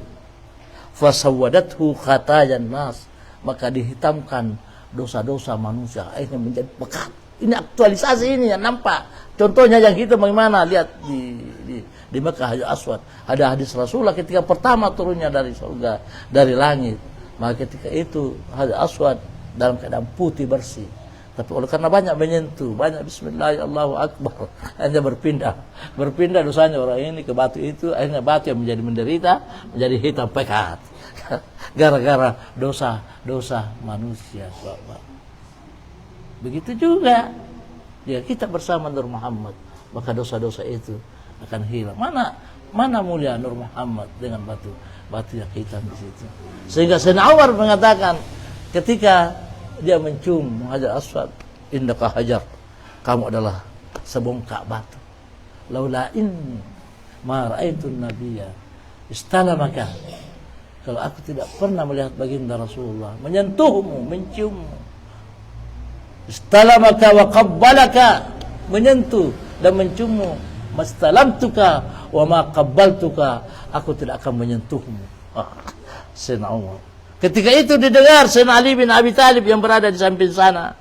Fasawwadathu khatayan nas, maka dihitamkan dosa-dosa manusia, akhirnya menjadi pekat. Ini aktualisasi ini yang nampak. Contohnya yang kita bagaimana lihat di Mekah Hajar Aswad. Ada hadis Rasulullah ketika pertama turunnya dari surga, dari langit. Maka ketika itu Hajar Aswad dalam keadaan putih bersih. Tapi oleh karena banyak menyentuh, banyak bismillah, Allahu Akbar, hanya berpindah dosanya orang ini ke batu itu, akhirnya batu yang menjadi menderita, menjadi hitam pekat. Gara-gara dosa manusia. Begitu juga ya kita bersama Nur Muhammad, maka dosa-dosa itu akan hilang. Mana mulia Nur Muhammad dengan batu yang hitam di situ. Sehingga Sayyidina Umar mengatakan ketika dia mencium Hajar Aswad, indaka hajar, kamu adalah sebongkak batu. Laula inni ma ra'aitun nabiyya istalamaka, kalau aku tidak pernah melihat baginda Rasulullah menyentuhmu, menciummu, istalamaka wa qabbalaka, menyentuh dan menciummu, mastalamtuka wa ma qabbaltuka, aku tidak akan menyentuhmu. Sayyidina Umar. Ketika itu didengar Sayyidina Ali bin Abi Thalib yang berada di samping sana.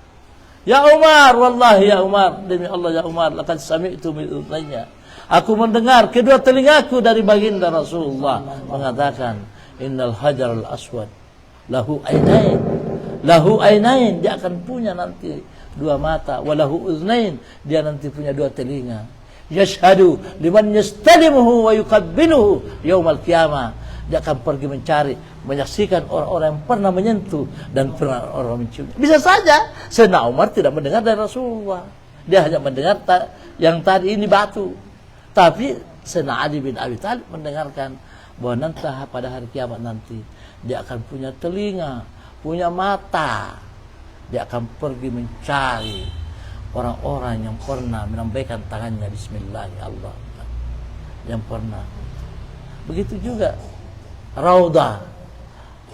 Ya Umar, wallahi ya Umar, demi Allah ya Umar, laqad sami'tu min udhnayya, aku mendengar kedua telingaku dari baginda Rasulullah mengatakan, innal hajar al-aswad lahu ainain, dia akan punya nanti dua mata, walahu uznain, dia nanti punya dua telinga. Yashhadu liman yastalimuhu wa yuqabbiluhu yaumal qiyamah, dia akan pergi mencari, menyaksikan orang-orang yang pernah menyentuh dan pernah orang mencium. Bisa saja Sayyidina Umar tidak mendengar dari Rasulullah, dia hanya mendengar yang tadi ini batu. Tapi Sayyidina Ali bin Abi Thalib mendengarkan bahwa nanti pada hari kiamat nanti dia akan punya telinga, punya mata, dia akan pergi mencari orang-orang yang pernah menambahkan tangannya Bismillah ya Allah, yang pernah. Begitu juga Raudah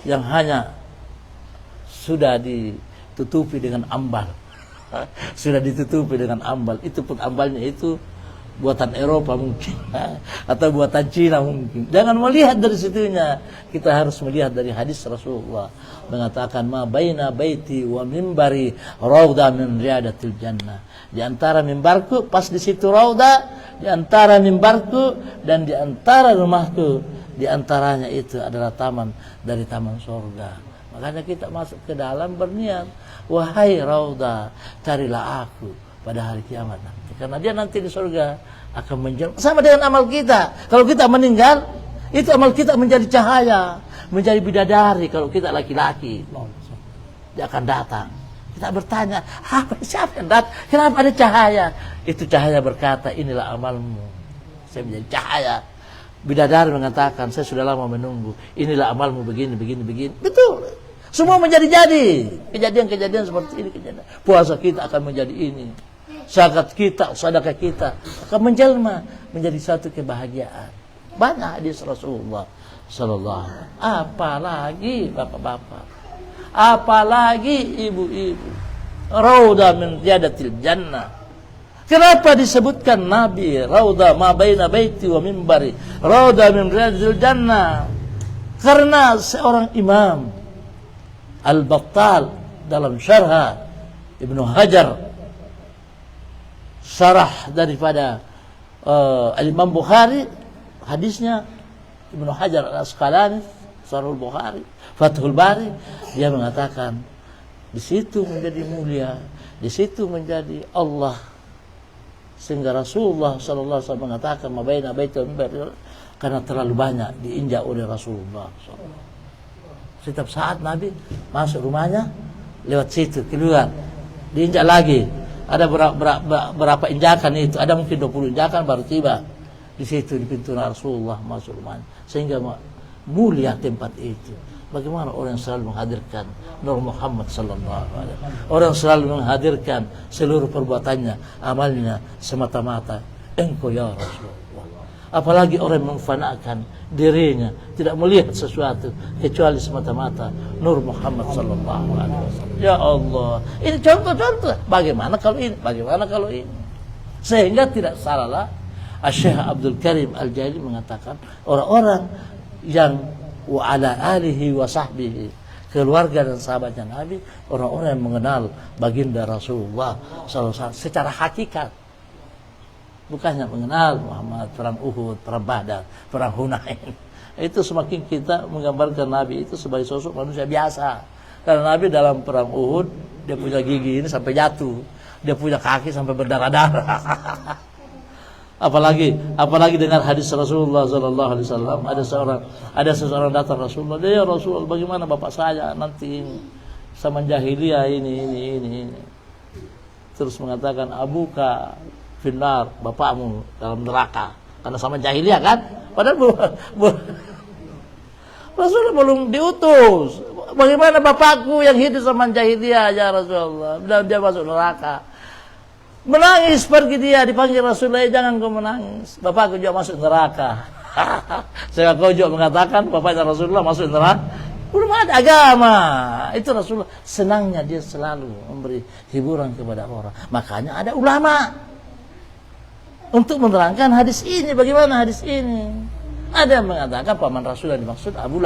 yang hanya sudah ditutupi dengan ambal, sudah ditutupi dengan ambal. Itu pun ambalnya itu buatan Eropa mungkin, atau buatan Cina mungkin. Jangan melihat dari situnya, kita harus melihat dari hadis Rasulullah mengatakan, ma baina baiti wa mimbari raudah min riyadatil jannah. Di antara mimbarku, pas di situ raudah, di antara mimbarku dan di antara rumahku, di antaranya itu adalah taman dari taman surga. Makanya kita masuk ke dalam berniat, wahai raudah, carilah aku pada hari kiamat nanti, karena dia nanti di surga akan menjelma sama dengan amal kita. Kalau kita meninggal, itu amal kita menjadi cahaya, menjadi bidadari. Kalau kita laki-laki, dia akan datang. Kita bertanya, siapa yang datang? Kenapa ada cahaya? Itu cahaya berkata, inilah amalmu, saya menjadi cahaya. Bidadari mengatakan, saya sudah lama menunggu, inilah amalmu, begini. Betul, semua menjadi-jadi. Kejadian-kejadian seperti ini, puasa kita akan menjadi ini, zakat kita, sedekah kita akan menjelma menjadi satu kebahagiaan. Banyak hadis Rasulullah sallallahu alaihi wasallam. Apalagi bapak-bapak, apalagi ibu-ibu, raudah min riyadatil jannah. Kenapa disebutkan Nabi raudah ma baina baiti wa mimbari raudah min riyadil jannah? Karena seorang imam Al-Battal dalam syarah Ibnu Hajar, syarah daripada Al-Imam Bukhari, hadisnya Ibnu Hajar Al-Asqalani Sahih Bukhari, Fathul Bari, dia mengatakan di situ menjadi mulia, di situ menjadi Allah. Sehingga Rasulullah sallallahu alaihi wasallam mengatakan mabaina baitul mimbar, karena terlalu banyak diinjak oleh Rasulullah sallallahu. Setiap saat Nabi masuk rumahnya lewat situ keluar, diinjak lagi. Ada berapa injakan itu? Ada mungkin 20 injakan baru tiba di situ di pintu Rasulullah masuk rumahnya. Sehingga mulia tempat itu. Bagaimana orang yang selalu menghadirkan Nur Muhammad sallallahu alaihi wasallam. Orang selalu menghadirkan seluruh perbuatannya, amalnya semata-mata engkau ya Rasulullah. Apalagi orang yang memfanakan dirinya, tidak melihat sesuatu kecuali semata-mata Nur Muhammad sallallahu alaihi wasallam. Ya Allah, ini contoh-contoh. Bagaimana kalau ini? Bagaimana kalau ini? Sehingga tidak salahlah Syekh Abdul Karim Al-Jaili mengatakan orang-orang yang wa ala alihi wa sahbihi, keluarga dan sahabatnya Nabi, orang-orang yang mengenal baginda Rasulullah SAW secara hakikat, bukannya mengenal Muhammad, perang Uhud, perang Badar, perang Hunain. Itu semakin kita menggambarkan Nabi itu sebagai sosok manusia biasa. Karena Nabi dalam perang Uhud dia punya gigi ini sampai jatuh, dia punya kaki sampai berdarah-darah. Apalagi dengan hadis Rasulullah sallallahu alaihi wasallam, ada seseorang datang Rasulullah, "Ya Rasulullah, bagaimana bapak saya nanti zaman jahiliyah ini." Terus mengatakan, "Abuka finnar," bapakmu dalam neraka karena zaman jahiliyah kan? Padahal Rasulullah belum diutus. Bagaimana bapakku yang hidup zaman jahiliyah ya Rasulullah, dan dia masuk neraka. Menangis pergi dia, dipanggil Rasulullah, "Jangan kau menangis, bapakku juga masuk neraka." Saya kau juga mengatakan bapaknya Rasulullah masuk neraka. Belum ada agama. Itu Rasulullah senangnya dia selalu memberi hiburan kepada orang. Makanya ada ulama untuk menerangkan hadis ini. Bagaimana hadis ini? Ada yang mengatakan paman Rasulullah dimaksud Abu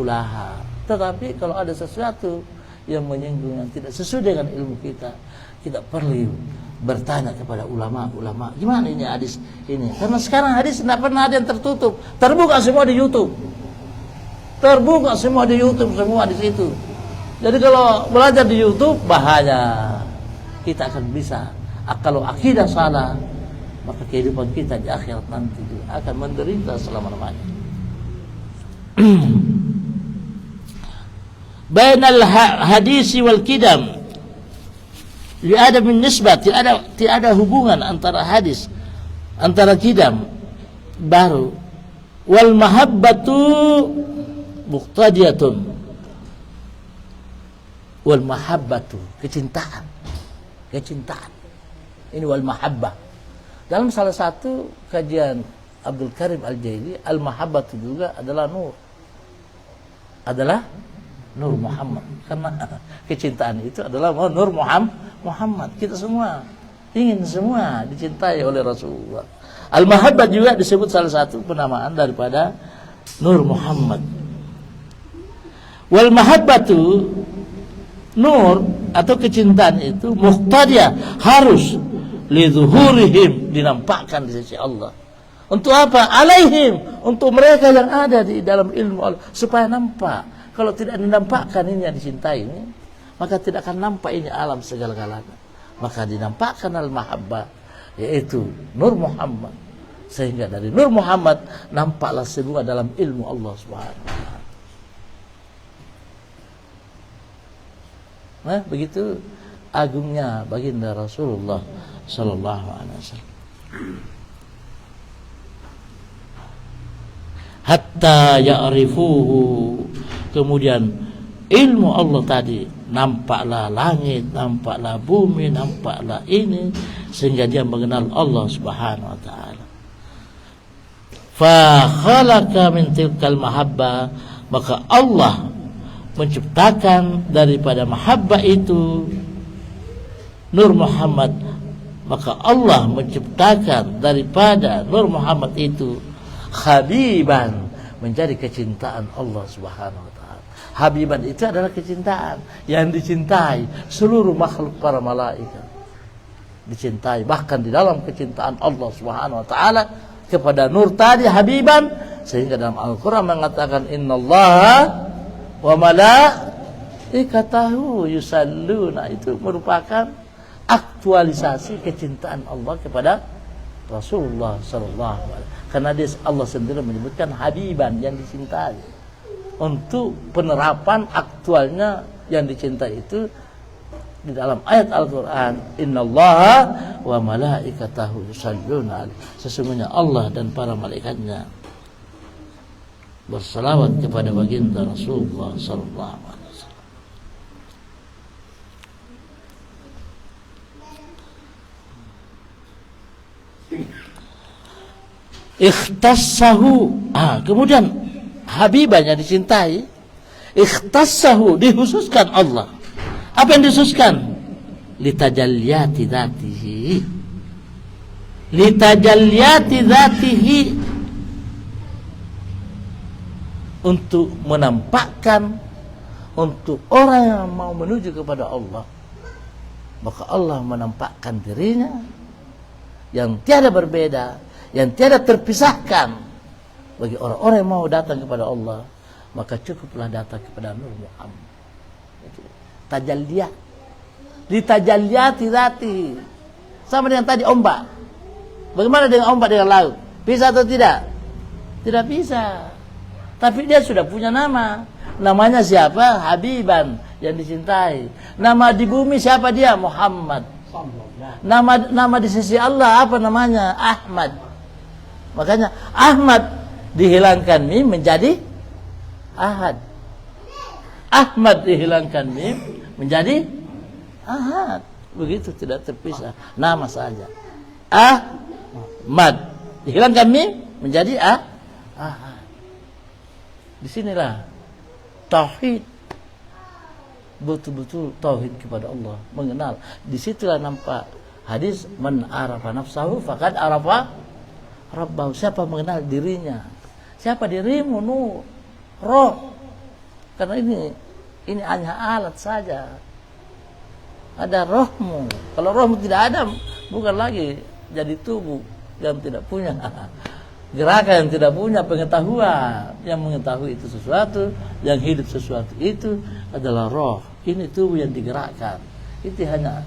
Lahab. Tetapi kalau ada sesuatu yang menyinggung yang tidak sesuai dengan ilmu kita perlu bertanya kepada ulama-ulama. Gimana ini hadis ini? Karena sekarang hadis tidak pernah ada yang tertutup. Terbuka semua di YouTube. Terbuka semua di YouTube, semua di situ. Jadi kalau belajar di YouTube bahaya. Kita akan bisa. Kalau akidah salah, maka kehidupan kita di akhirat nanti akan menderita selama-lamanya. Bainal hadisi wal qidam. Tidak ada nisbah, tidak ada hubungan antara hadis, antara qidam baru. Wal mahabbatu muqtadiyatun. Wal mahabbatu, kecintaan. Ini wal mahabbah. Dalam salah satu kajian Abdul Karim Al-Jaili, al mahabbatu juga adalah nur. Adalah Nur Muhammad. Karena kecintaan itu adalah Nur Muhammad. Kita semua ingin semua dicintai oleh Rasulullah. Al-Mahabbah juga disebut salah satu penamaan daripada Nur Muhammad. Wal mahabbatu, nur atau kecintaan itu muqtadiyah, harus lidzuhurihim, dinampakkan di sisi Allah. Untuk apa? Alaihim, untuk mereka yang ada di dalam ilmu Allah, supaya nampak. Kalau tidak dinampakkan ini yang dicintai ini, maka tidak akan nampak ini alam segala-galanya. Maka dinampakkan al-mahabbah, yaitu Nur Muhammad. Sehingga dari Nur Muhammad nampaklah semua dalam ilmu Allah Subhanahu wa ta'ala. Nah, begitu agungnya baginda Rasulullah sallallahu alaihi wasallam. Hatta ya'rifuhu, kemudian ilmu Allah tadi, nampaklah langit, nampaklah bumi, nampaklah ini, sehingga dia mengenal Allah Subhanahu wa ta'ala. Fa khalaqa min tilkal mahabbah, maka Allah menciptakan daripada mahabbah itu Nur Muhammad. Maka Allah menciptakan daripada Nur Muhammad itu habiban, menjadi kecintaan Allah Subhanahu wa ta'ala. Habiban itu adalah kecintaan yang dicintai seluruh makhluk, para malaikat dicintai. Bahkan di dalam kecintaan Allah Subhanahu wa ta'ala kepada nur tadi habiban, Sehingga dalam Al-Quran mengatakan innallaha wa malaikatahu yusalluna, itu merupakan aktualisasi kecintaan Allah kepada Rasulullah sallallahu alaihi wasallam. Karena Allah sendiri menyebutkan habiban, yang dicintai. Untuk penerapan aktualnya yang dicintai itu di dalam ayat Al-Quran, innallaha wa malaikatahu yusalluna alaihi, sesungguhnya Allah dan para malaikatnya bersalawat kepada baginda Rasulullah sallallahu alaihi wasallam. Ikhtassahu, kemudian habibannya dicintai, ikhtassahu, dikhususkan Allah. Apa yang dikhususkan? Litajalliyati dzatihi, litajalliyati dzatihi, untuk menampakkan untuk orang yang mau menuju kepada Allah, maka Allah menampakkan dirinya yang tiada berbeda, yang tiada terpisahkan. Bagi orang-orang yang mau datang kepada Allah, maka cukuplah datang kepada Nur Muhammad. Tajalliyat, litajalliyati dzatihi, sama dengan tadi ombak. Bagaimana dengan ombak dengan laut? Bisa atau tidak? Tidak bisa. Tapi dia sudah punya nama. Namanya siapa? Habiban, yang dicintai. Nama di bumi siapa dia? Muhammad. Nama di sisi Allah apa namanya? Ahmad. Makanya Ahmad dihilangkan mim menjadi Ahad. Ahmad dihilangkan mim menjadi Ahad. Begitu, tidak terpisah. Nama saja. Ahmad dihilangkan mim menjadi Ahad. Disinilah tauhid, betul-betul tauhid kepada Allah, mengenal. Disitulah nampak hadis, man arafa nafsahu faqad arafa rabbahu. Siapa mengenal dirinya? Siapa dirimu? Nur, roh. Karena ini hanya alat saja. Ada rohmu. Kalau rohmu tidak ada, bukan lagi jadi tubuh yang tidak punya gerakan, yang tidak punya pengetahuan. Yang mengetahui itu sesuatu, yang hidup sesuatu itu adalah roh. Ini tubuh yang digerakkan. Itu hanya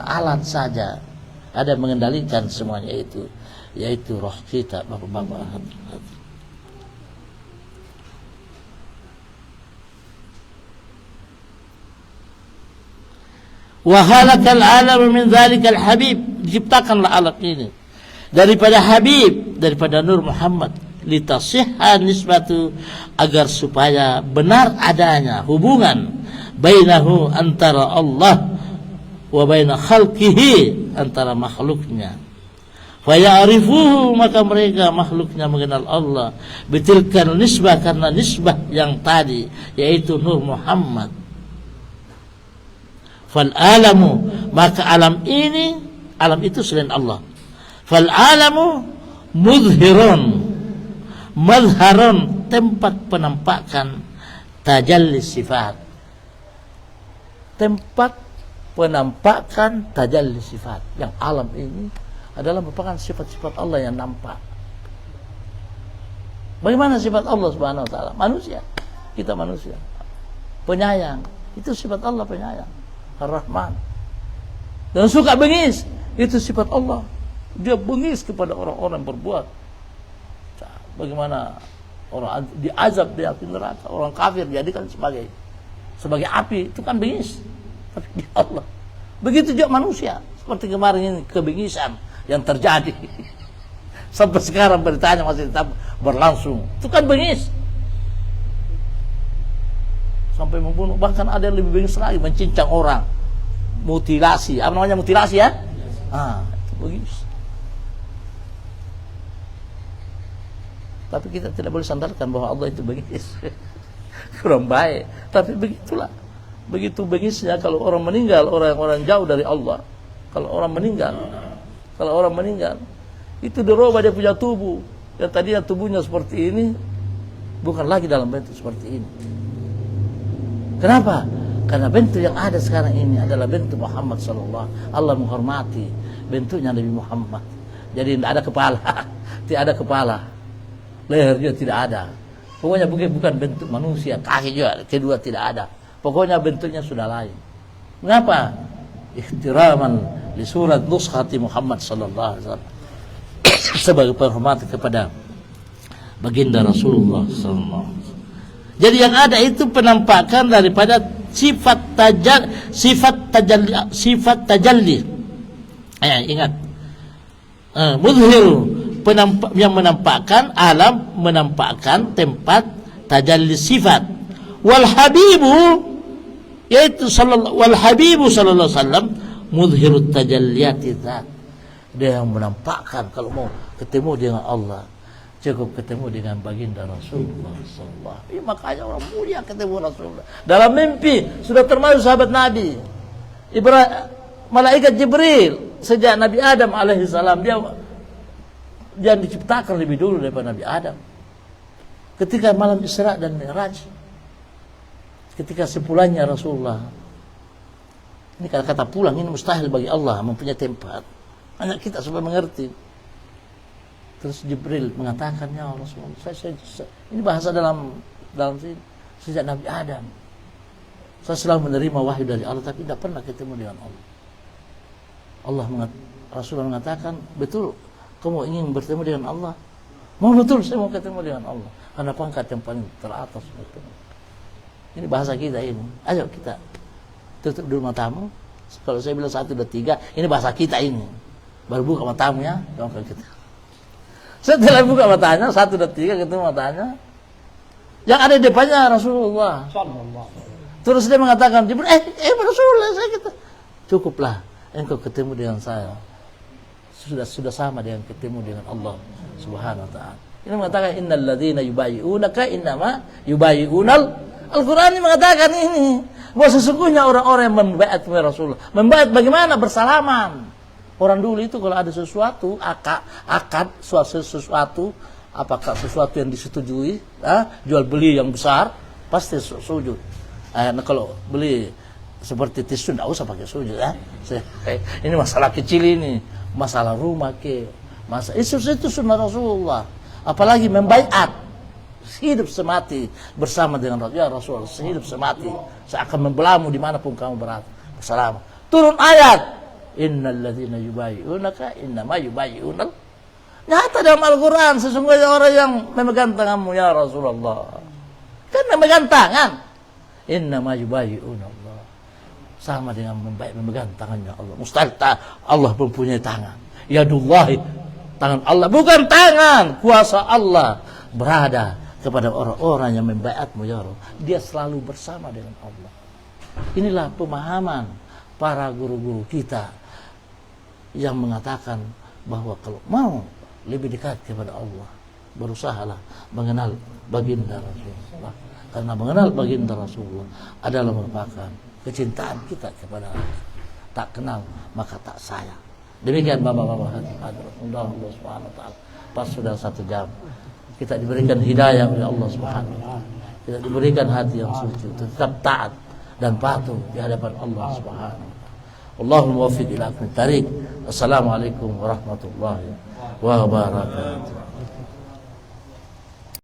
alat saja. Ada yang mengendalikan semuanya itu, yaitu roh kita, bapak-bapak. Wa halakal alam min dzalikal habib, diciptakanlah alam ini daripada Habib, daripada Nur Muhammad, litasihha nisbatu, agar supaya benar adanya hubungan bainahu, antara Allah, wa baina khalqihi, antara makhluknya. Fa ya'rifuhu, maka mereka makhluknya mengenal Allah, bitilkan nisbah, karena nisbah yang tadi, yaitu Nur Muhammad. Fal alamu, maka alam ini, alam itu selain Allah. Fal alamu mudhirun, madharun, tempat penampakan tajalli sifat, tempat penampakan tajalli sifat. Yang alam ini adalah merupakan sifat-sifat Allah yang nampak. Bagaimana sifat Allah Subhanahu wa taala? Manusia, kita manusia. Penyayang, itu sifat Allah, penyayang. Ar-Rahman. Dan suka bengis, itu sifat Allah. Dia bengis kepada orang-orang yang berbuat. Bagaimana orang diazab di api neraka, orang kafir dijadikan sebagai api, itu kan bengis. Tapi di Allah. Begitu juga manusia. Seperti kemarin ini kebengisan yang terjadi. Sampai sekarang beritanya masih tetap berlangsung. Itu kan bengis. Sampai membunuh, bahkan ada yang lebih bengis lagi, mencincang orang, mutilasi. Apa namanya mutilasi ya? Itu bengis. Tapi kita tidak boleh sandarkan bahwa Allah itu bengis. Kurang baik. Tapi begitulah. Begitu bengisnya kalau orang meninggal, orang-orang jauh dari Allah. Kalau orang meninggal, itu dirubah dia punya tubuh. Yang tadinya tubuhnya seperti ini, bukan lagi dalam bentuk seperti ini. Kenapa? Karena bentuk yang ada sekarang ini adalah bentuk Muhammad sallallahu. Allah menghormati bentuknya Nabi Muhammad. Jadi tidak ada kepala, tidak ada kepala. leher juga tidak ada. Pokoknya bukan bentuk manusia, kaki juga kedua tidak ada. Pokoknya bentuknya sudah lain. Mengapa? Ihtiraman li surat nuskhati Muhammad sallallahu alaihi wasallam. Sebagai penghormatan kepada baginda Rasulullah sallallahu alaihi wasallam. Jadi yang ada itu penampakan daripada sifat tajalli. Ingat. Mudhir yang menampakkan alam, menampakkan tempat tajalli sifat. Wal habibu yaitu sallallahu alaihi wasallam mudhirut tajalliyati dzat. Dia yang menampakkan kalau mau ketemu dengan Allah cukup ketemu dengan baginda Rasulullah sallallahu alaihi wasallam. Makanya orang mulia ketemu Rasulullah. Dalam mimpi sudah termasuk sahabat Nabi. Malaikat Jibril sejak Nabi Adam alaihi salam dia diciptakan lebih dulu daripada Nabi Adam. Ketika malam Isra dan Mi'raj, ketika sepulangnya Rasulullah, ini kata pulang ini mustahil bagi Allah mempunyai tempat. Hanya kita supaya mengerti. Terus Jibril mengatakan, ya Rasulullah, ini bahasa dalam sini, sejak Nabi Adam saya selalu menerima wahyu dari Allah, tapi tidak pernah ketemu dengan Allah. Rasulullah mengatakan, betul kamu ingin bertemu dengan Allah? Mau betul, saya mau ketemu dengan Allah karena pangkat yang paling teratas. Ini bahasa kita ini. Ayo kita tutup dulu matamu. Kalau saya bilang 1, 2, 3, ini bahasa kita ini. Baru buka matamu ya, doakan kita. Setelah buka matanya 1, 2, 3 ketemu matanya. Yang ada di depannya Rasulullah. Terus dia mengatakan, Rasulullah saya kita. Cukuplah engkau ketemu dengan saya. Sudah sama dengan ketemu dengan Allah Subhanahu wa taala. Ini mengatakan innal ladzina yubayyi'unaka innama yubayyi'unal Al-Qur'an ini mengatakan ini bahwa sesungguhnya orang-orang yang membaiat kepada Rasulullah. Membaiat bagaimana? Bersalaman. Orang dulu itu kalau ada sesuatu akad sesuatu, apakah sesuatu yang disetujui, jual beli yang besar pasti sujud. Nah, kalau beli seperti tisu tidak usah pakai sujud ya. Ini masalah kecil ini, masalah rumah itu sunnah Rasulullah. Apalagi membaiat hidup semati bersama dengan Rasulullah, hidup semati saya akan membelamu dimanapun kamu berada bersama. Turun ayat innal ladzina yubayyi'unaka innama yubayyi'unal. Nyata dalam Al-Quran sesungguhnya orang yang memegang tanganmu ya Rasulullah kan memegang tangan. Innama yubayyi'unallah, sama dengan memegang tangannya Allah. Mustahil Allah mempunyai tangan. Yadullahi, tangan Allah, bukan tangan. Kuasa Allah berada kepada orang-orang yang membaiatmu ya Allah. Dia selalu bersama dengan Allah. Inilah pemahaman para guru-guru kita yang mengatakan bahwa kalau mau lebih dekat kepada Allah, berusahalah mengenal baginda Rasulullah. Karena mengenal baginda Rasulullah adalah merupakan kecintaan kita kepada Allah. Tak kenal maka tak sayang. Demikian bapak-bapak Allah Subhanahu wa taala. Pas sudah 1 jam kita diberikan hidayah oleh Allah Subhanahu wa taala. Kita diberikan hati yang suci, tetap taat dan patuh di hadapan Allah Subhanahu wa taala. Allahumma waffiq ila aqwamit thariq. Assalamualaikum warahmatullahi wabarakatuh.